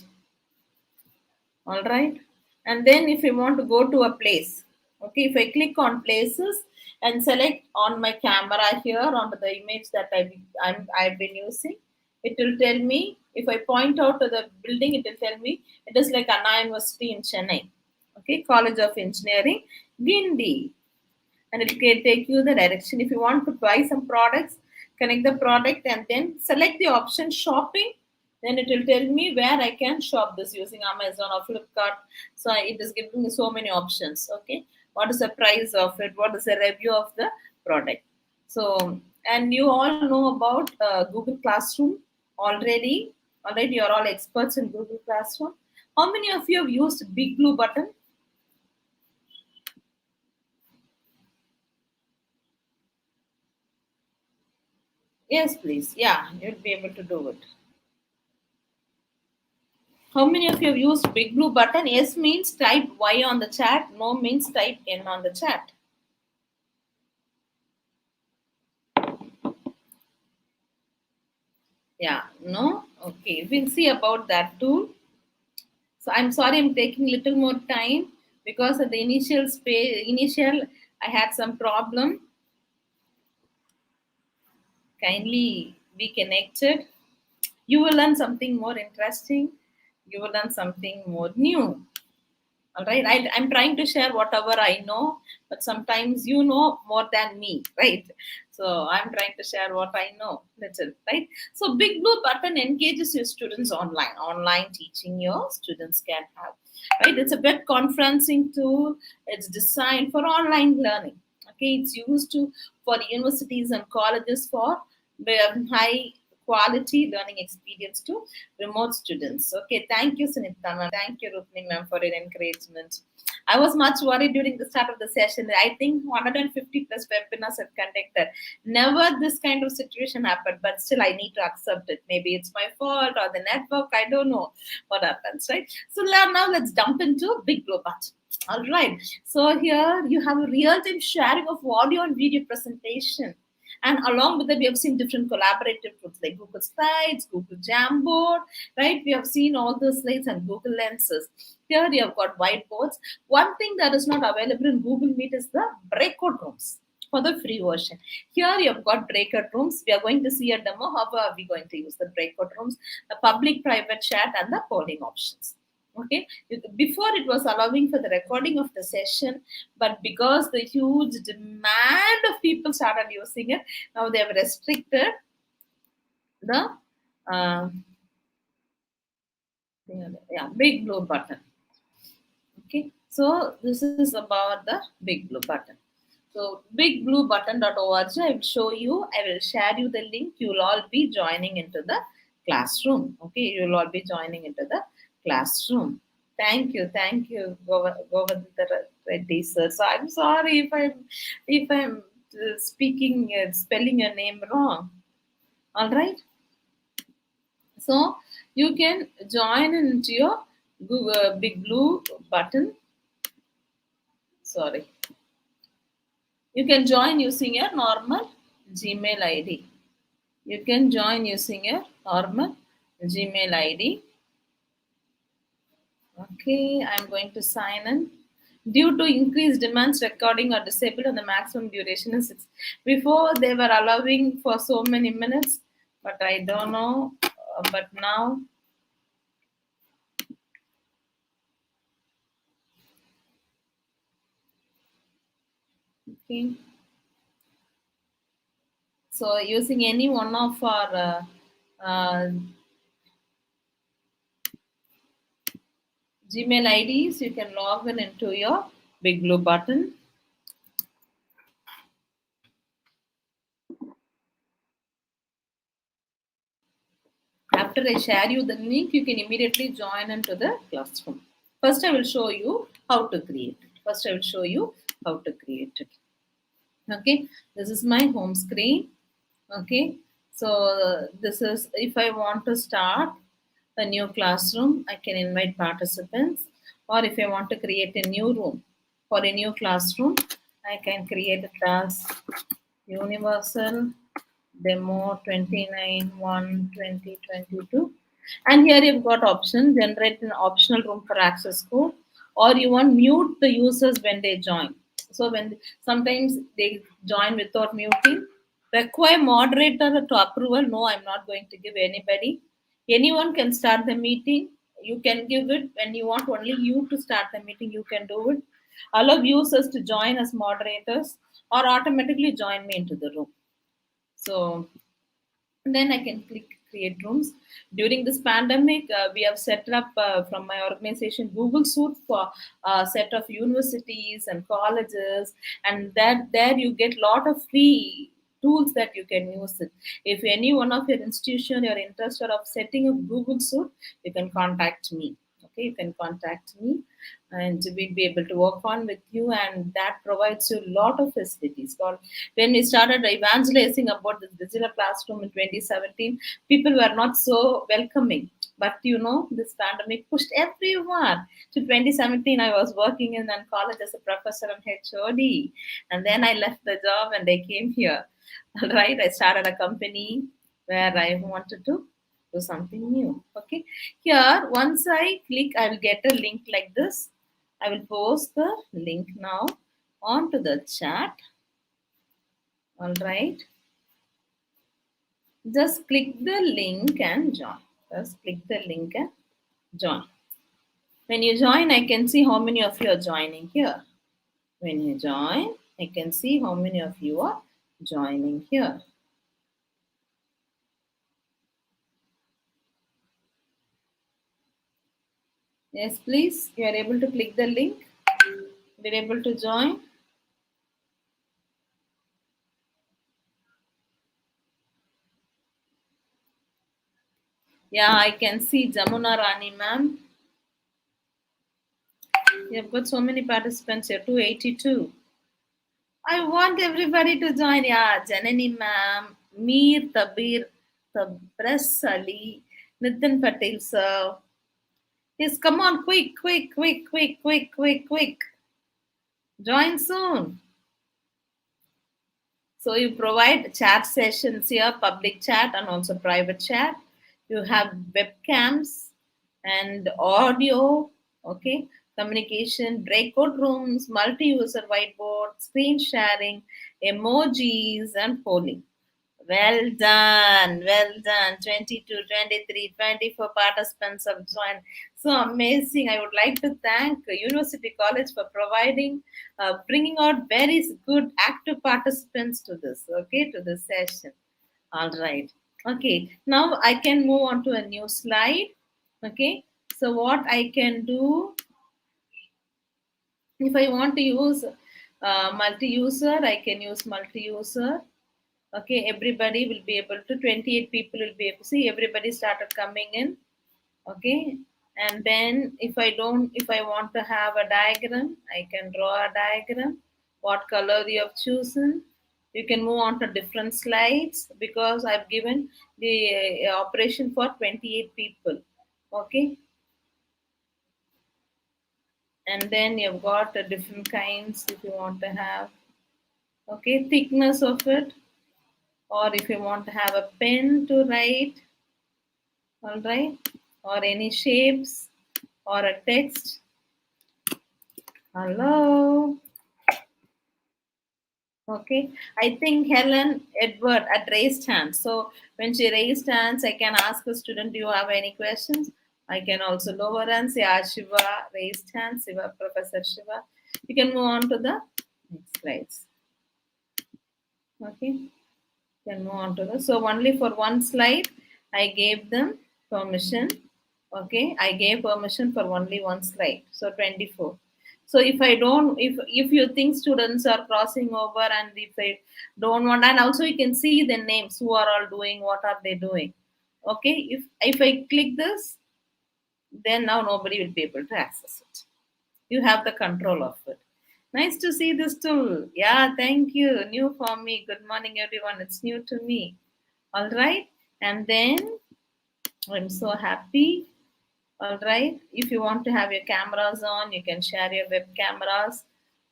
All right. And then if you want to go to a place, okay, if I click on places and select on my camera here onto the image that I've been using, it will tell me, if I point out to the building, it will tell me it is like Anna University in Chennai, okay, College of Engineering, Guindy, and it can take you the direction. If you want to buy some products, connect the product and then select the option shopping. Then it will tell me where I can shop this using Amazon or Flipkart. So it is giving me so many options. Okay, what is the price of it? What is the review of the product? So, and you all know about Google Classroom already. Already, you're all experts in Google Classroom. How many of you have used Big Blue Button? Yes, please. Yeah, you'll be able to do it. How many of you have used Big Blue Button? Yes means type Y on the chat. No means type N on the chat. Yeah, no? Okay, we'll see about that too. So I'm sorry I'm taking little more time because at the initial I had some problem. Kindly be connected. You will learn something more interesting. You will learn something more new. All right, I'm trying to share whatever I know, but sometimes you know more than me, right? So I'm trying to share what I know, little, right? So Big Blue Button engages your students online teaching your students can have, right? It's a web conferencing tool. It's designed for online learning. Okay, it's used for universities and colleges for high quality learning experience to remote students. Okay, thank you, Sunita ma'am. Thank you, Rupni ma'am, for your encouragement. I was much worried during the start of the session. I think 150 plus webinars have conducted. Never this kind of situation happened, but still I need to accept it. Maybe it's my fault or the network. I don't know what happens, right? So now let's jump into Big Blue Button. All right. So here you have a real-time sharing of audio and video presentation. And along with that, we have seen different collaborative tools like Google Slides, Google Jamboard, right? We have seen all the slides and Google Lenses. Here you have got whiteboards. One thing that is not available in Google Meet is the breakout rooms for the free version. Here you have got breakout rooms. We are going to see a demo. How are we going to use the breakout rooms, the public private chat, and the polling options. Okay, before it was allowing for the recording of the session, but because the huge demand of people started using it, now they have restricted the big blue button. Okay, so this is about the big blue button. So bigbluebutton.org, I will show you, I will share you the link. You will all be joining into the classroom. Okay, you will all be joining into the classroom. Thank you, Govardhan Reddy sir. So I'm sorry if I'm speaking, spelling your name wrong. All right. So you can join into your Google Big Blue button. Sorry. You can join using your normal Gmail ID. You can join using your normal Gmail ID. Okay, I'm going to sign in. Due to increased demands, recording are disabled and the maximum duration is 6. Before they were allowing for so many minutes, but I don't know. But now, okay. So using any one of our Gmail IDs, you can log in into your Big Blue button. After I share you the link, you can immediately join into the classroom. First, I will show you how to create it. Okay, this is my home screen. Okay, so this is, if I want to start a new classroom, I can invite participants, or if I want to create a new room for a new classroom, I can create a class universal demo 29/1/2022, and here you've got option, generate an optional room for access code, or you want mute the users when they join. So when sometimes they join without muting, require moderator to approval. No, I'm not going to give anybody. Anyone can start the meeting. You can give it when you want only you to start the meeting. You can do it. Allow users to join as moderators or automatically join me into the room. So then I can click create rooms. During this pandemic, we have set up from my organization Google Suite for a set of universities and colleges, and that there you get a lot of free tools that you can use it. If any one of your institution you're interested of setting up Google Suite, you can contact me. Okay, you can contact me and we'll be able to work on with you, and that provides you a lot of facilities. When we started evangelizing about this digital classroom in 2017, people were not so welcoming. But this pandemic pushed everyone. To 2017, I was working in a college as a professor and HOD. And then I left the job and I came here. Right? I started a company where I wanted to do something new. Okay. Here, once I click, I will get a link like this. I will post the link now onto the chat. All right. Just click the link and join. Just click the link and join. When you join, I can see how many of you are joining here. When you join, I can see how many of you are joining here. Yes, please. You are able to click the link. You're able to join. Yeah, I can see Jamuna Rani ma'am. You have got so many participants here, 282. I want everybody to join. Yeah, Janani ma'am, Mir Tabir, Tabras Ali, Nitin Patel sir. Yes, come on, quick. Join soon. So you provide chat sessions here, public chat and also private chat. You have webcams and audio, okay, communication, breakout rooms, multi-user whiteboard, screen sharing, emojis, and polling. Well done, well done. 22, 23, 24 participants have joined. So amazing. I would like to thank University College for providing, bringing out very good active participants to this, okay, to this session. All right. Okay, now I can move on to a new slide. Okay, so what I can do, if I want to use multi-user, I can use multi-user. Okay, everybody will be able to, 28 people will be able to see, everybody started coming in. Okay, and then if I want to have a diagram, I can draw a diagram. What color you have chosen. You can move on to different slides because I've given the operation for 28 people. Okay, and then you've got different kinds if you want to have. Okay, thickness of it, or if you want to have a pen to write, all right, or any shapes or a text. Hello. Okay, I think Helen Edward had raised hands. So when she raised hands, I can ask a student, do you have any questions? I can also lower and say, Shiva raised hands, Shiva, Professor Shiva. You can move on to the next slides. Okay, you can move on to the, so only for one slide, I gave them permission. Okay, I gave permission for only one slide. So 24. So if I don't, if you think students are crossing over and if they don't want, and also you can see the names, who are all doing, what are they doing. Okay, if I click this, then now nobody will be able to access it. You have the control of it. Nice to see this tool. Yeah, thank you. New for me. Good morning, everyone. It's new to me. All right, and then I'm so happy. All right, if you want to have your cameras on, you can share your web cameras.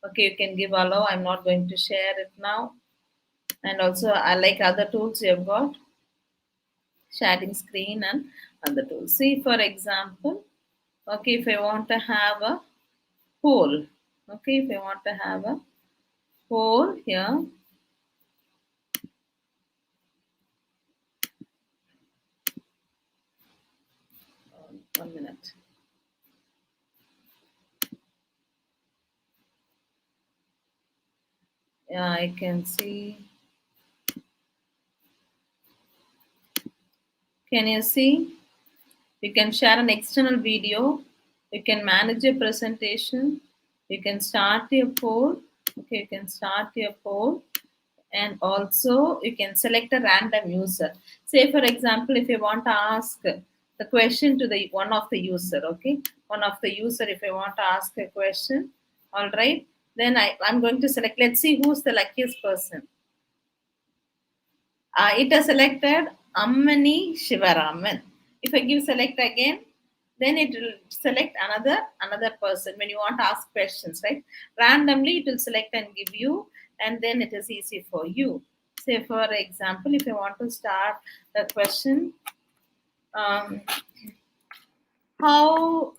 Okay, you can give allow. I'm not going to share it now. And also, I like other tools you've got, sharing screen and other tools. See, for example, okay, if I want to have a poll, okay, if I want to have a poll here, 1 minute. Yeah, I can see. Can you see? You can share an external video. You can manage your presentation. You can start your poll. Okay, you can start your poll. And also you can select a random user. Say, for example, if you want to ask the question to the one of the user, okay? One of the user, if I want to ask a question, all right? Then I'm going to select, let's see who's the luckiest person. It has selected Ammani Shivaraman. If I give select again, then it will select another person when you want to ask questions, right? Randomly, it will select and give you, and then it is easy for you. Say, for example, if I want to start the question, how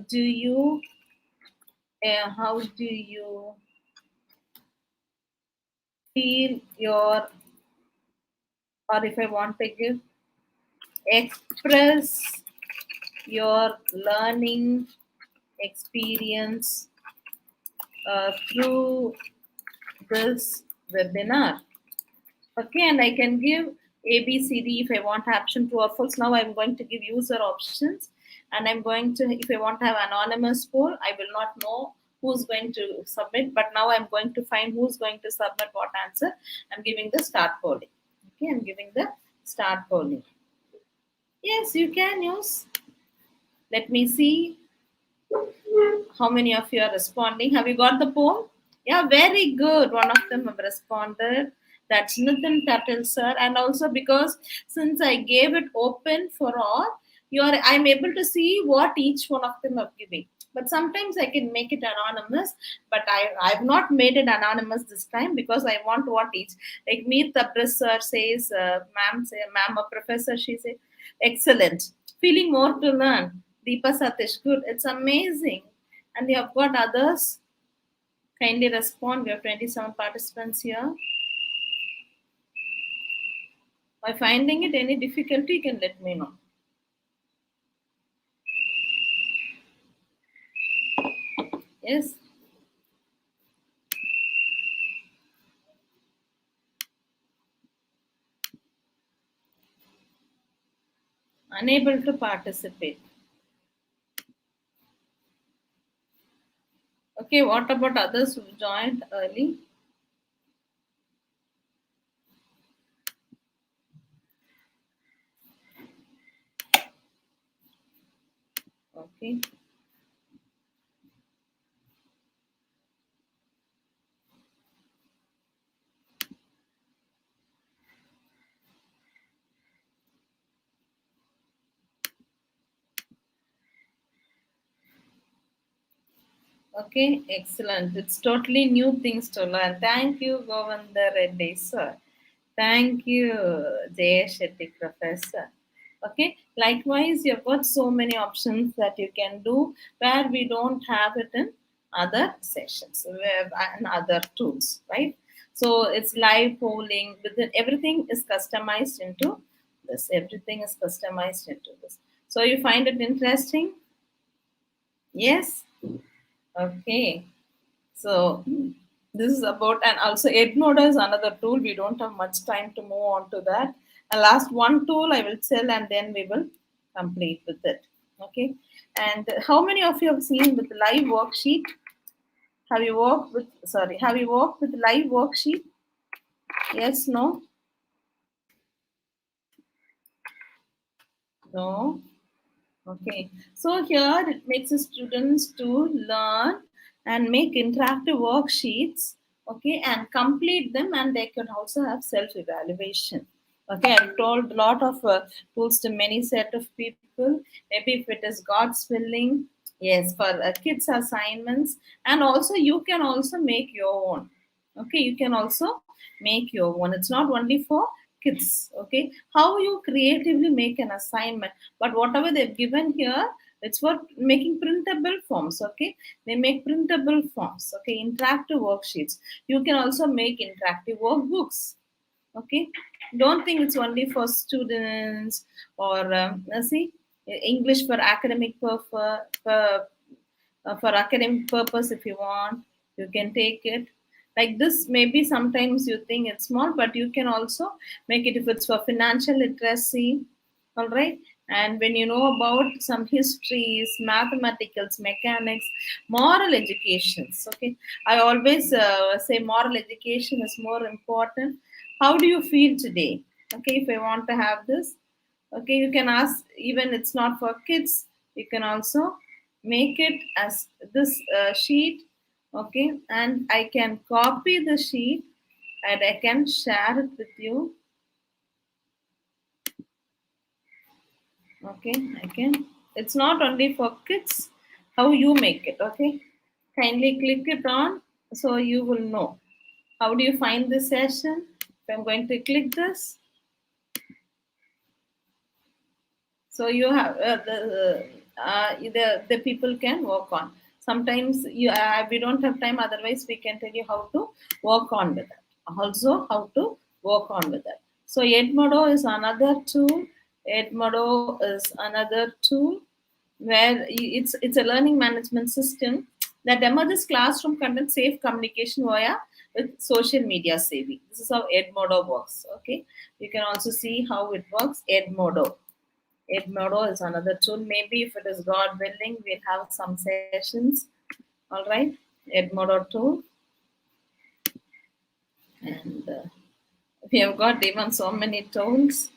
do you feel your, or if I want to give, express your learning experience through this webinar. Okay, and I can give A, B, C, D if I want option true or false. Now I'm going to give user options, and I'm going to, if I want to have anonymous poll, I will not know who's going to submit, but now I'm going to find who's going to submit what answer. I'm giving the start polling. Okay, I'm giving the start polling. Yes, you can use. Let me see how many of you are responding. Have you got the poll? Yeah, very good. One of them have responded. That's Nitin Patel, sir. And also because since I gave it open for all, I'm able to see what each one of them are giving. But sometimes I can make it anonymous, but I've not made it anonymous this time because I want what each, like Meet Tabris sir says, ma'am, a professor, she said, excellent, feeling more to learn. Deepa Satish, good, it's amazing. And you have got others, kindly respond. We have 27 participants here. By finding it any difficulty, you can let me know. Yes. Unable to participate. Okay, what about others who joined early? Okay. Okay, excellent. It's totally new things to learn. Thank you, Govinda Reddy, sir. Thank you, Jay Shetty, professor. Okay, likewise, you've got so many options that you can do where we don't have it in other sessions and other tools, right? So it's live polling, within everything is customized into this. Everything is customized into this. So you find it interesting? Yes? Okay. So this is about, and also Edmodo is another tool. We don't have much time to move on to that. And last one tool I will tell, and then we will complete with it. Okay. And how many of you have seen with live worksheet? Have you worked with, sorry, have you worked with live worksheet? Yes, no? No? Okay. So here it makes the students to learn and make interactive worksheets, okay, and complete them, and they can also have self-evaluation. Okay, I've told a lot of tools to many set of people. Maybe if it is God's willing, yes, for kids assignments, and also you can also make your own. Okay, you can also make your own. It's not only for kids. Okay, how you creatively make an assignment, but whatever they've given here, it's for making printable forms. Okay, they make printable forms. Okay, interactive worksheets. You can also make interactive workbooks. Okay, don't think it's only for students or see, English for academic for academic purpose. If you want, you can take it like this. Maybe sometimes you think it's small, but you can also make it if it's for financial literacy. All right. And when you know about some histories, mathematicals, mechanics, moral educations, okay, I always say moral education is more important. How do you feel today? Okay, if I want to have this, okay, you can ask, even it's not for kids, you can also make it as this sheet, okay, and I can copy the sheet and I can share it with you. Okay, I can. It's not only for kids, how you make it. Okay, kindly click it on so you will know. How do you find this session? If I'm going to click this, so you have the people can work on. Sometimes we don't have time, otherwise we can tell you how to work on with that. Also how to work on with that. So Edmodo is another tool. Edmodo is another tool where it's a learning management system that emerges classroom content safe communication via with social media savvy. This is how Edmodo works. Okay, you can also see how it works. Edmodo is another tool. Maybe if it is God willing, we'll have some sessions. All right, Edmodo tool. And we have got even so many tools,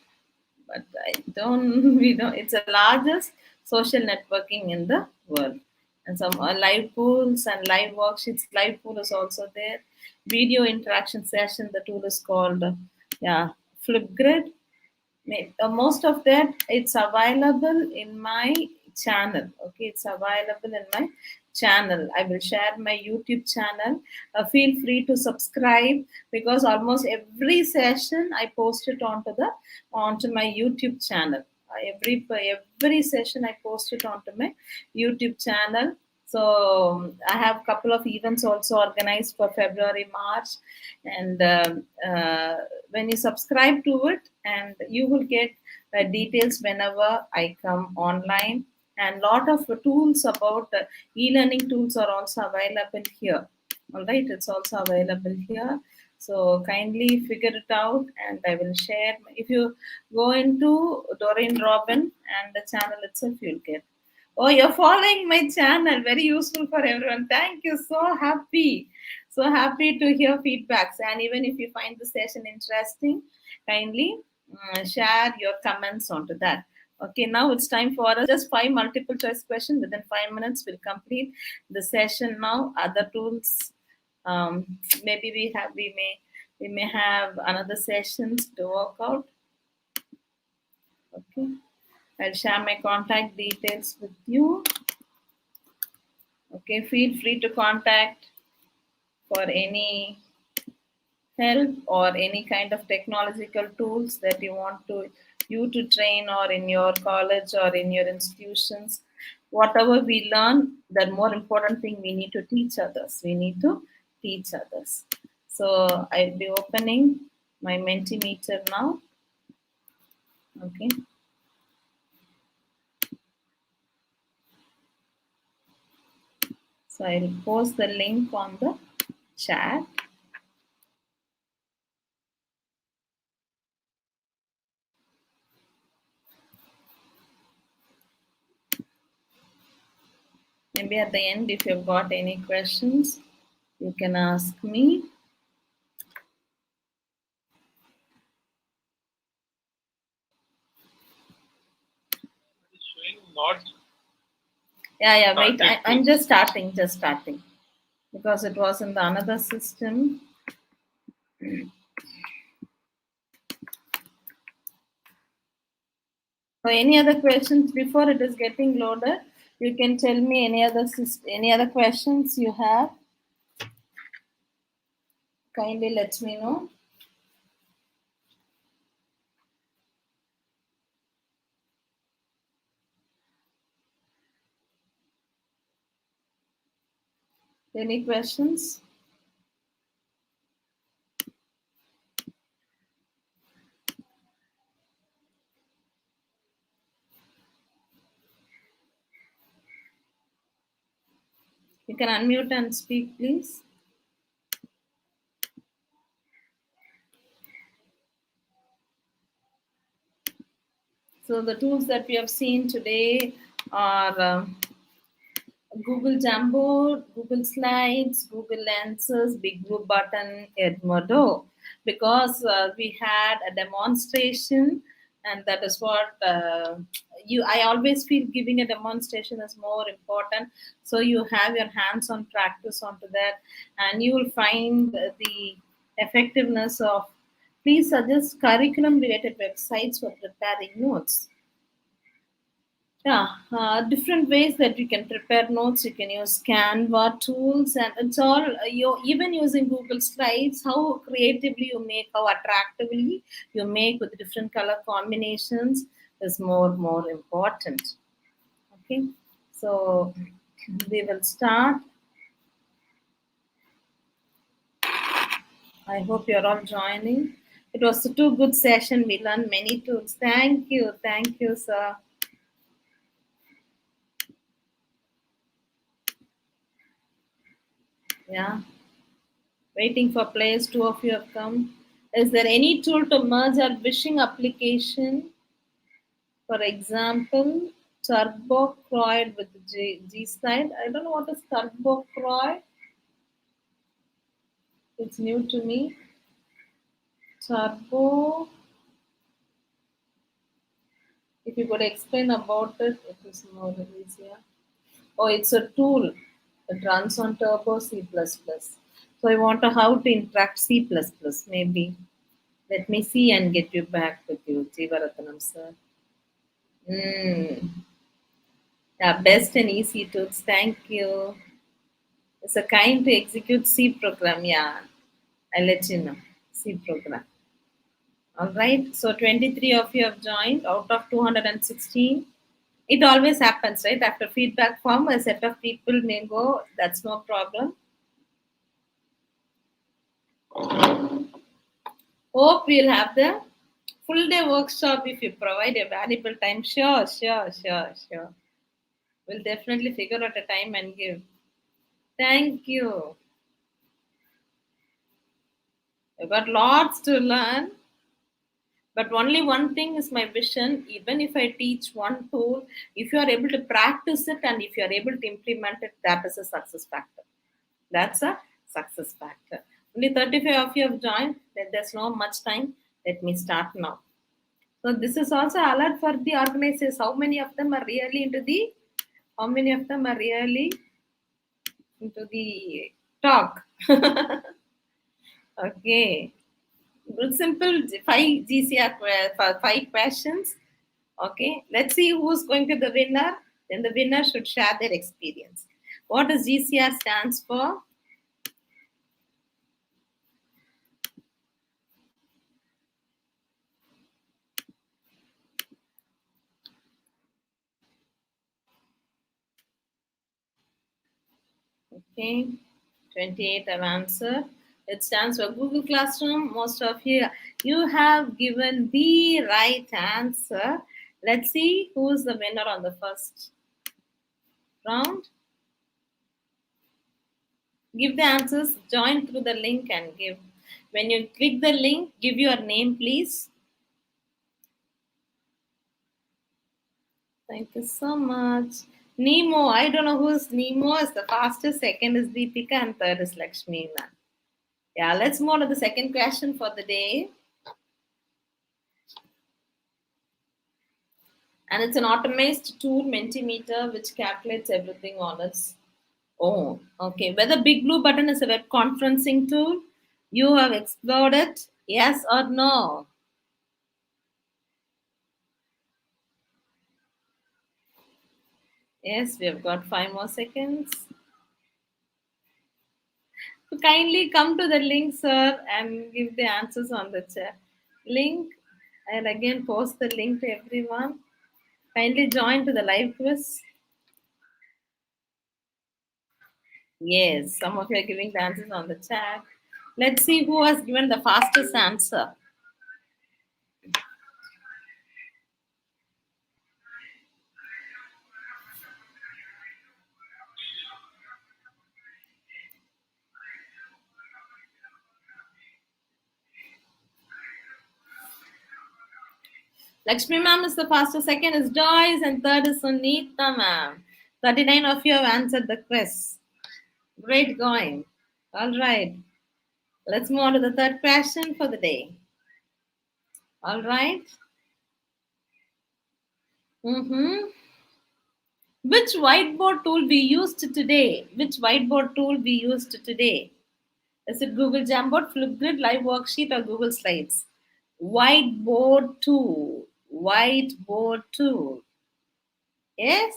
but it's the largest social networking in the world. And some live pools and live worksheets. Live pool is also there. Video interaction session, the tool is called, Flipgrid. Most of that, it's available in my channel. Okay, it's available in my channel. I will share my YouTube channel. Feel free to subscribe, because almost every session I post it onto my YouTube channel. Every session I post it onto my YouTube channel. So I have a couple of events also organized for February, March, and when you subscribe to it, and you will get details whenever I come online. And lot of tools about e-learning tools are also available here. All right, it's also available here. So kindly figure it out, and I will share. If you go into Doreen Robin and the channel itself, you'll get. Oh, you're following my channel. Very useful for everyone. Thank you. So happy. So happy to hear feedbacks. And even if you find the session interesting, kindly share your comments onto that. Okay, now it's time for us. Just 5 multiple choice questions. Within 5 minutes, we'll complete the session now. Other tools, maybe we may have another sessions to work out. Okay, I'll share my contact details with you. Okay, feel free to contact for any help or any kind of technological tools that you to train, or in your college or in your institutions. Whatever we learn, the more important thing, we need to teach others. We need to teach others. So I'll be opening my Mentimeter now. Okay. So I'll post the link on the chat. Maybe at the end, if you've got any questions, you can ask me. Yeah, wait, I'm just starting, because it was in the another system. So any other questions before it is getting loaded? You can tell me any other questions you have. Kindly let me know. Any questions? You can unmute and speak, please. So the tools that we have seen today are Google Jamboard, Google Slides, Google Answers, Big Blue Button, Edmodo, because we had a demonstration, and that is what I always feel giving a demonstration is more important. So you have your hands-on practice onto that, and you will find the effectiveness of. Please suggest curriculum-related websites for preparing notes. Yeah, different ways that you can prepare notes. You can use Canva tools, and it's all you even using Google Slides. How creatively you make, how attractively you make with different color combinations is more important. Okay, so we will start. I hope you're all joining. It was a too good session. We learned many tools. Thank you, sir. Yeah. Waiting for players, 2 of you have come. Is there any tool to merge our wishing application? For example, Turbocroid with G slide. I don't know what is Turbocroid. It's new to me. Turbo. If you could explain about it, it is more easier. Oh, it's a tool that runs on Turbo C++. So I wonder how to interact C++, maybe. Let me see and get you back with you, Jeevaratnam sir. Yeah, best and easy tools. Thank you. It's a kind to execute C program. Yeah, I'll let you know. C program. All right. So 23 of you have joined out of 216. It always happens, right? After feedback form, a set of people may go. That's no problem. Hope we'll have the full day workshop if you provide a valuable time. Sure. We'll definitely figure out a time and give. Thank you. I've got lots to learn. But only one thing is my vision. Even if I teach one tool, if you are able to practice it and if you are able to implement it, that is a success factor. That's a success factor. Only 35 of you have joined. There's no much time. Let me start now. So this is also alert for the organizers. How many of them are really into the talk? Okay. Good, simple 5 GCR, 5 questions. Okay. Let's see who's going to the winner. Then the winner should share their experience. What does GCR stands for? Okay, 28 have answered. It stands for Google Classroom. Most of you have given the right answer. Let's see who's the winner on the first round. Give the answers, join through the link and give. When you click the link, give your name, please. Thank you so much. Nemo, I don't know who's Nemo is the fastest. Second is Deepika and third is Lakshmi. Yeah, let's move on to the second question for the day. And it's an automated tool, Mentimeter, which calculates everything on its own. Okay, whether Big Blue Button is a web conferencing tool, you have explored it, yes or no? Yes, we have got 5 more seconds. So kindly come to the link, sir, and give the answers on the chat. Link, I'll again post the link to everyone. Kindly join to the live quiz. Yes, some of you are giving the answers on the chat. Let's see who has given the fastest answer. Lakshmi ma'am is the fastest, second is Joyce, and third is Sunita ma'am. 39 of you have answered the quiz. Great going. All right. Let's move on to the third question for the day. All right. Which whiteboard tool we used today? Which whiteboard tool we used today? Is it Google Jamboard, Flipgrid, Live Worksheet, or Google Slides? Whiteboard tool. Whiteboard tool. Yes?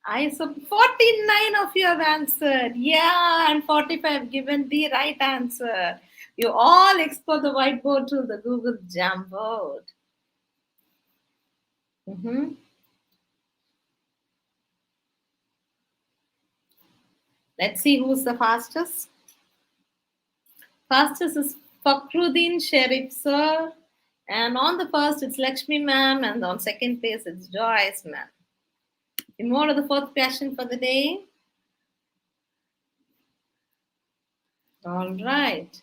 I saw 49 of you have answered. Yeah, and 45 have given the right answer. You all explore the whiteboard tool, the Google Jamboard. Let's see who's the fastest. Fastest is Fakhruddin Sharif, sir. And on the first, it's Lakshmi ma'am. And on second place, it's Joyce ma'am. We move to the fourth question for the day. All right.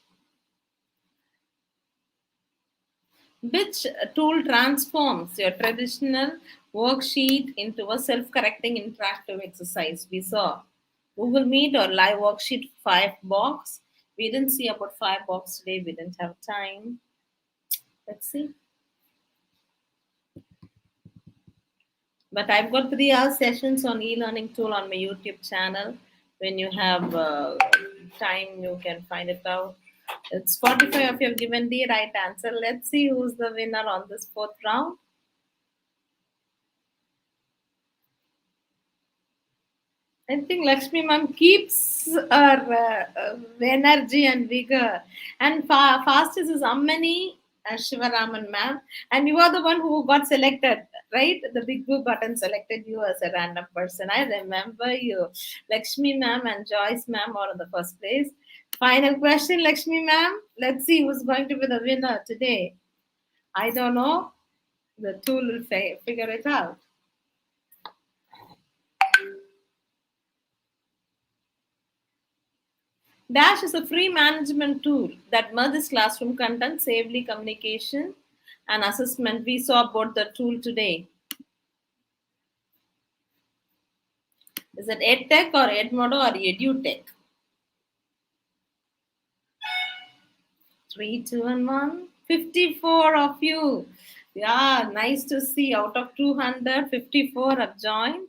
Which tool transforms your traditional worksheet into a self-correcting interactive exercise? We saw Google Meet or Live Worksheet 5 box. We didn't see about 5 box today. We didn't have time. Let's see. But I've got 3-hour sessions on e-learning tool on my YouTube channel. When you have time, you can find it out. It's 45 of you have given the right answer. Let's see who's the winner on this fourth round. I think Lakshmi ma'am keeps her energy and vigor. And fastest is Ammani Shivaraman ma'am. And you are the one who got selected, right? The big blue button selected you as a random person. I remember you. Lakshmi ma'am and Joyce ma'am are in the first place. Final question, Lakshmi ma'am. Let's see who's going to be the winner today. I don't know. The tool will figure it out. Dash is a free management tool that merges classroom content, safely communication, and assessment. We saw about the tool today. Is it EdTech or Edmodo or EduTech? 3, 2, and 1. 54 of you. Yeah, nice to see. Out of 200, 54 have joined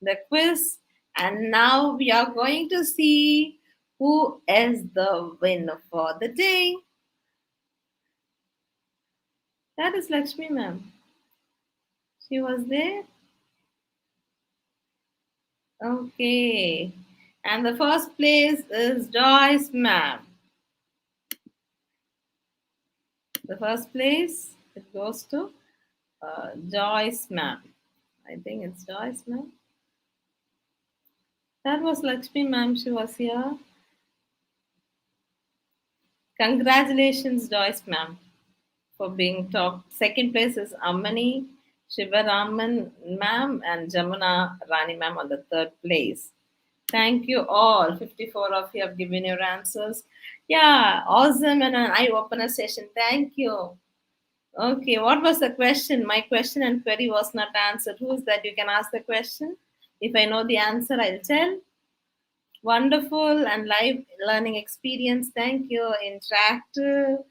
the quiz. And now we are going to see who is the winner for the day. That is Lakshmi ma'am. She was there. Okay. And the first place is Joyce ma'am. The first place, it goes to Joyce ma'am. I think it's Joyce ma'am. That was Lakshmi ma'am. She was here. Congratulations, Joyce ma'am, for being top. Second place is Ammani Shivaraman ma'am and Jamuna Rani ma'am on the third place. Thank you all. 54 of you have given your answers. Yeah, awesome and an eye-opener session. Thank you. Okay, what was the question? My question and query was not answered. Who is that? You can ask the question. If I know the answer, I'll tell. Wonderful and live learning experience. Thank you. Interactive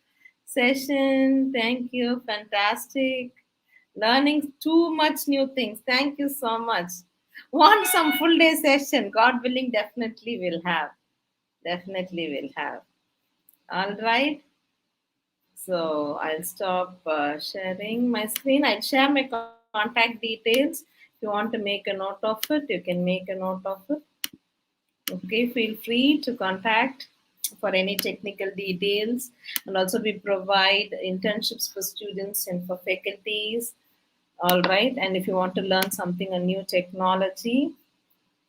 session. Thank you. Fantastic. Learning too much new things. Thank you so much. Want some full day session? God willing, definitely will have. Definitely will have. All right. So I'll stop sharing my screen. I'll share my contact details. If you want to make a note of it, you can make a note of it. Okay, feel free to contact for any technical details. And also we provide internships for students and for faculties. All right. And if you want to learn something, a new technology.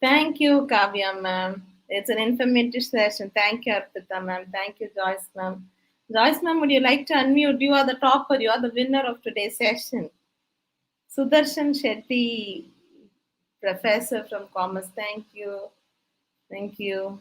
Thank you, Kavya ma'am. It's an informative session. Thank you, Arpita ma'am. Thank you, Joyce ma'am. Joyce ma'am, would you like to unmute? You are the topper. You are the winner of today's session. Sudarshan Shetty, professor from Commerce. Thank you. Thank you.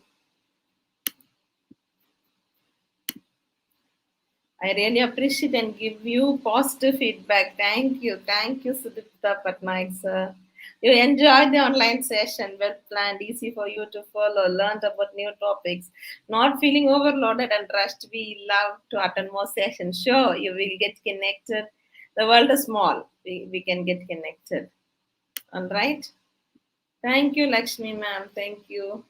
I really appreciate and give you positive feedback. Thank you. Thank you, Sudipta Patnaik, sir. You enjoyed the online session, well planned, easy for you to follow, learned about new topics, not feeling overloaded and rushed. We love to attend more sessions. Sure, you will get connected. The world is small. We can get connected. All right. Thank you, Lakshmi ma'am. Thank you.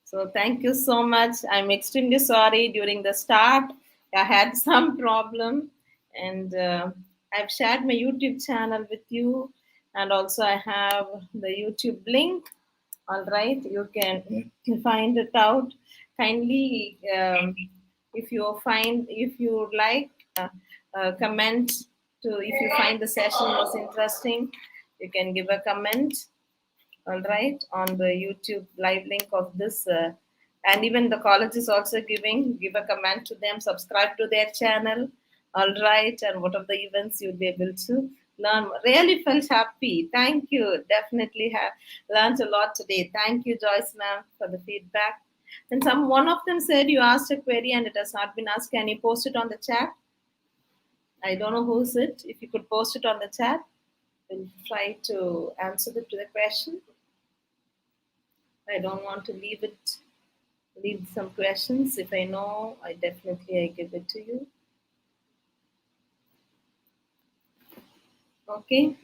So thank you so much. I'm extremely sorry during the start. I had some problem and I've shared my YouTube channel with you and also I have the YouTube link. All right, you can find it out. Kindly, if you like, comment to if you find the session was interesting, you can give a comment. All right, on the YouTube live link of this. And even the college is also give a comment to them, subscribe to their channel. All right, and what are the events you'll be able to learn. Really felt happy. Thank you. Definitely have learned a lot today. Thank you, Joyce ma'am, for the feedback. And one of them said you asked a query and it has not been asked. Can you post it on the chat? I don't know who's it. If you could post it on the chat, we'll try to answer to the question. I don't want to leave some questions. If I know, I give it to you. Okay.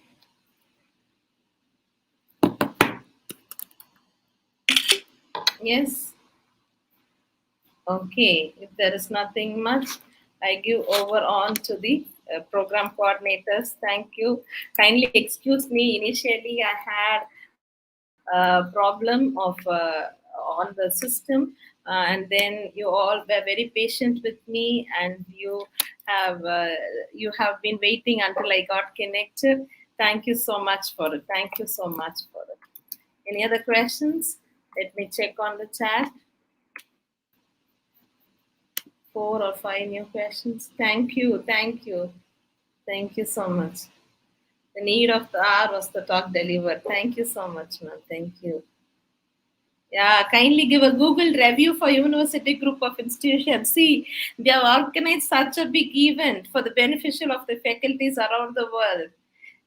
Yes. Okay, if there is nothing much, I give over on to the program coordinators. Thank you. Kindly excuse me. Initially, I had a problem of on the system, and then you all were very patient with me, and you have been waiting until I got connected. Thank you so much for it. Thank you so much for it. Any other questions? Let me check on the chat. 4 or 5 new questions. Thank you, thank you, thank you so much. The need of the hour was the talk delivered. Thank you so much, ma'am. Thank you. Yeah, kindly give a Google review for University Group of Institutions. See, they have organized such a big event for the beneficial of the faculties around the world.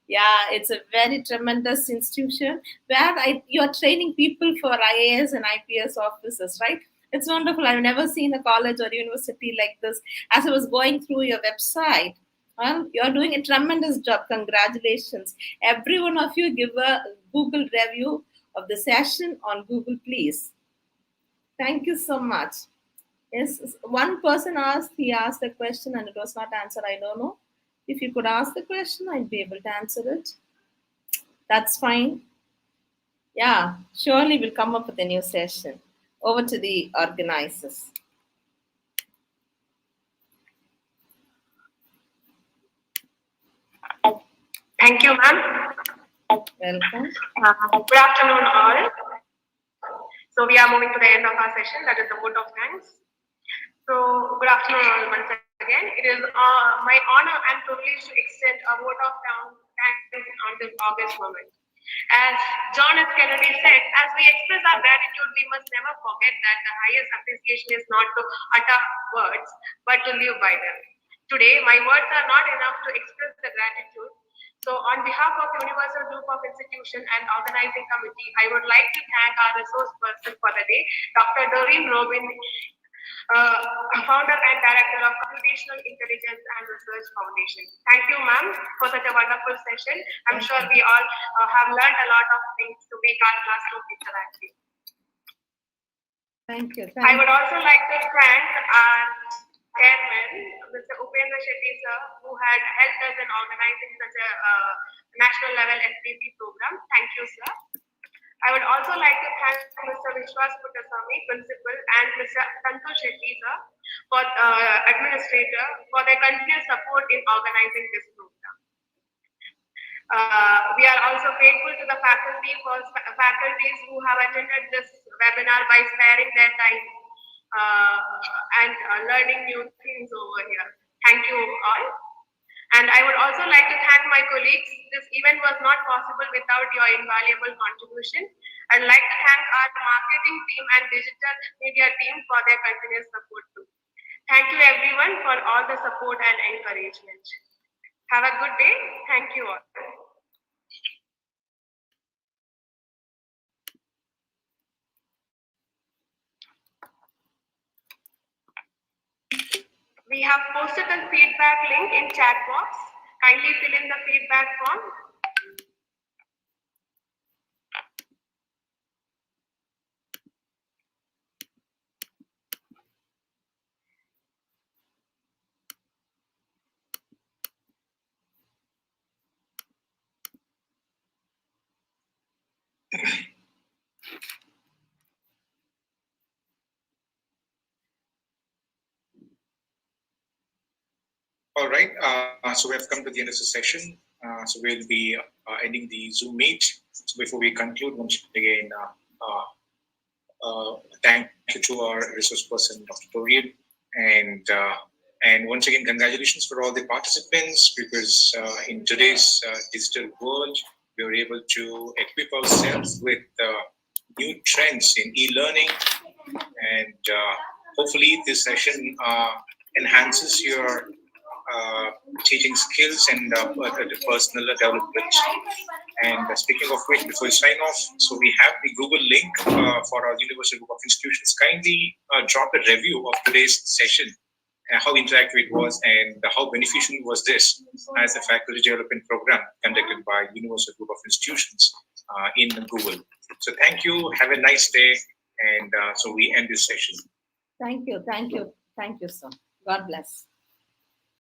Yeah, it's a very tremendous institution where you are training people for IAS and IPS officers, right? It's wonderful. I've never seen a college or university like this. As I was going through your website, well, you're doing a tremendous job. Congratulations. Every one of you give a Google review of the session on Google, please. Thank you so much. Yes, one person he asked a question and it was not answered. I don't know. If you could ask the question, I'd be able to answer it. That's fine. Yeah, surely we'll come up with a new session. Over to the organizers. Thank you, ma'am. Welcome. Good afternoon, all. So we are moving to the end of our session, that is the vote of thanks. So good afternoon, all, once again. It is my honor and privilege to extend a vote of thanks on this August moment. As John F. Kennedy said, as we express our gratitude, we must never forget that the highest appreciation is not to utter words, but to live by them. Today, my words are not enough to express the gratitude. So on behalf of Universal Group of Institution and Organizing Committee, I would like to thank our resource person for the day, Dr.Doreen, founder and director of Computational Intelligence and Research Foundation. Thank you, ma'am, for such a wonderful session. I'm sure we all have learned a lot of things to make our classroom interactive. Thank you. I would also like to thank our chairman, Mr. Upendra Shetty sir, who had helped us in organizing such a national level FDP program. Thank you, sir. I would also like to thank Mr. Vishwas Puttaswamy, principal, and Mr. Santosh Shetty sir, for administrator, for their continuous support in organizing this program. We are also grateful to the faculties who have attended this webinar by sparing their time and learning new things over here. Thank you all. And I would also like to thank my colleagues. This event was not possible without your invaluable contribution. I'd like to thank our marketing team and digital media team for their continuous support too. Thank you everyone for all the support and encouragement. Have a good day. Thank you all. We have posted a feedback link in chat box. Kindly fill in the feedback form. All right, so we have come to the end of the session. So we'll be ending the Zoom meet. So before we conclude, once again, thank you to our resource person, Dr. Doreen, and once again, congratulations for all the participants, because in today's digital world, we were able to equip ourselves with new trends in e-learning, and hopefully this session enhances your teaching skills and the personal development. And speaking of which, before we sign off, so we have the Google link for our Universal Group of Institutions. Kindly drop a review of today's session, how interactive it was, and how beneficial was this as a faculty development program conducted by Universal Group of Institutions in Google. So thank you, have a nice day, and so we end this session. Thank you, sir. God bless.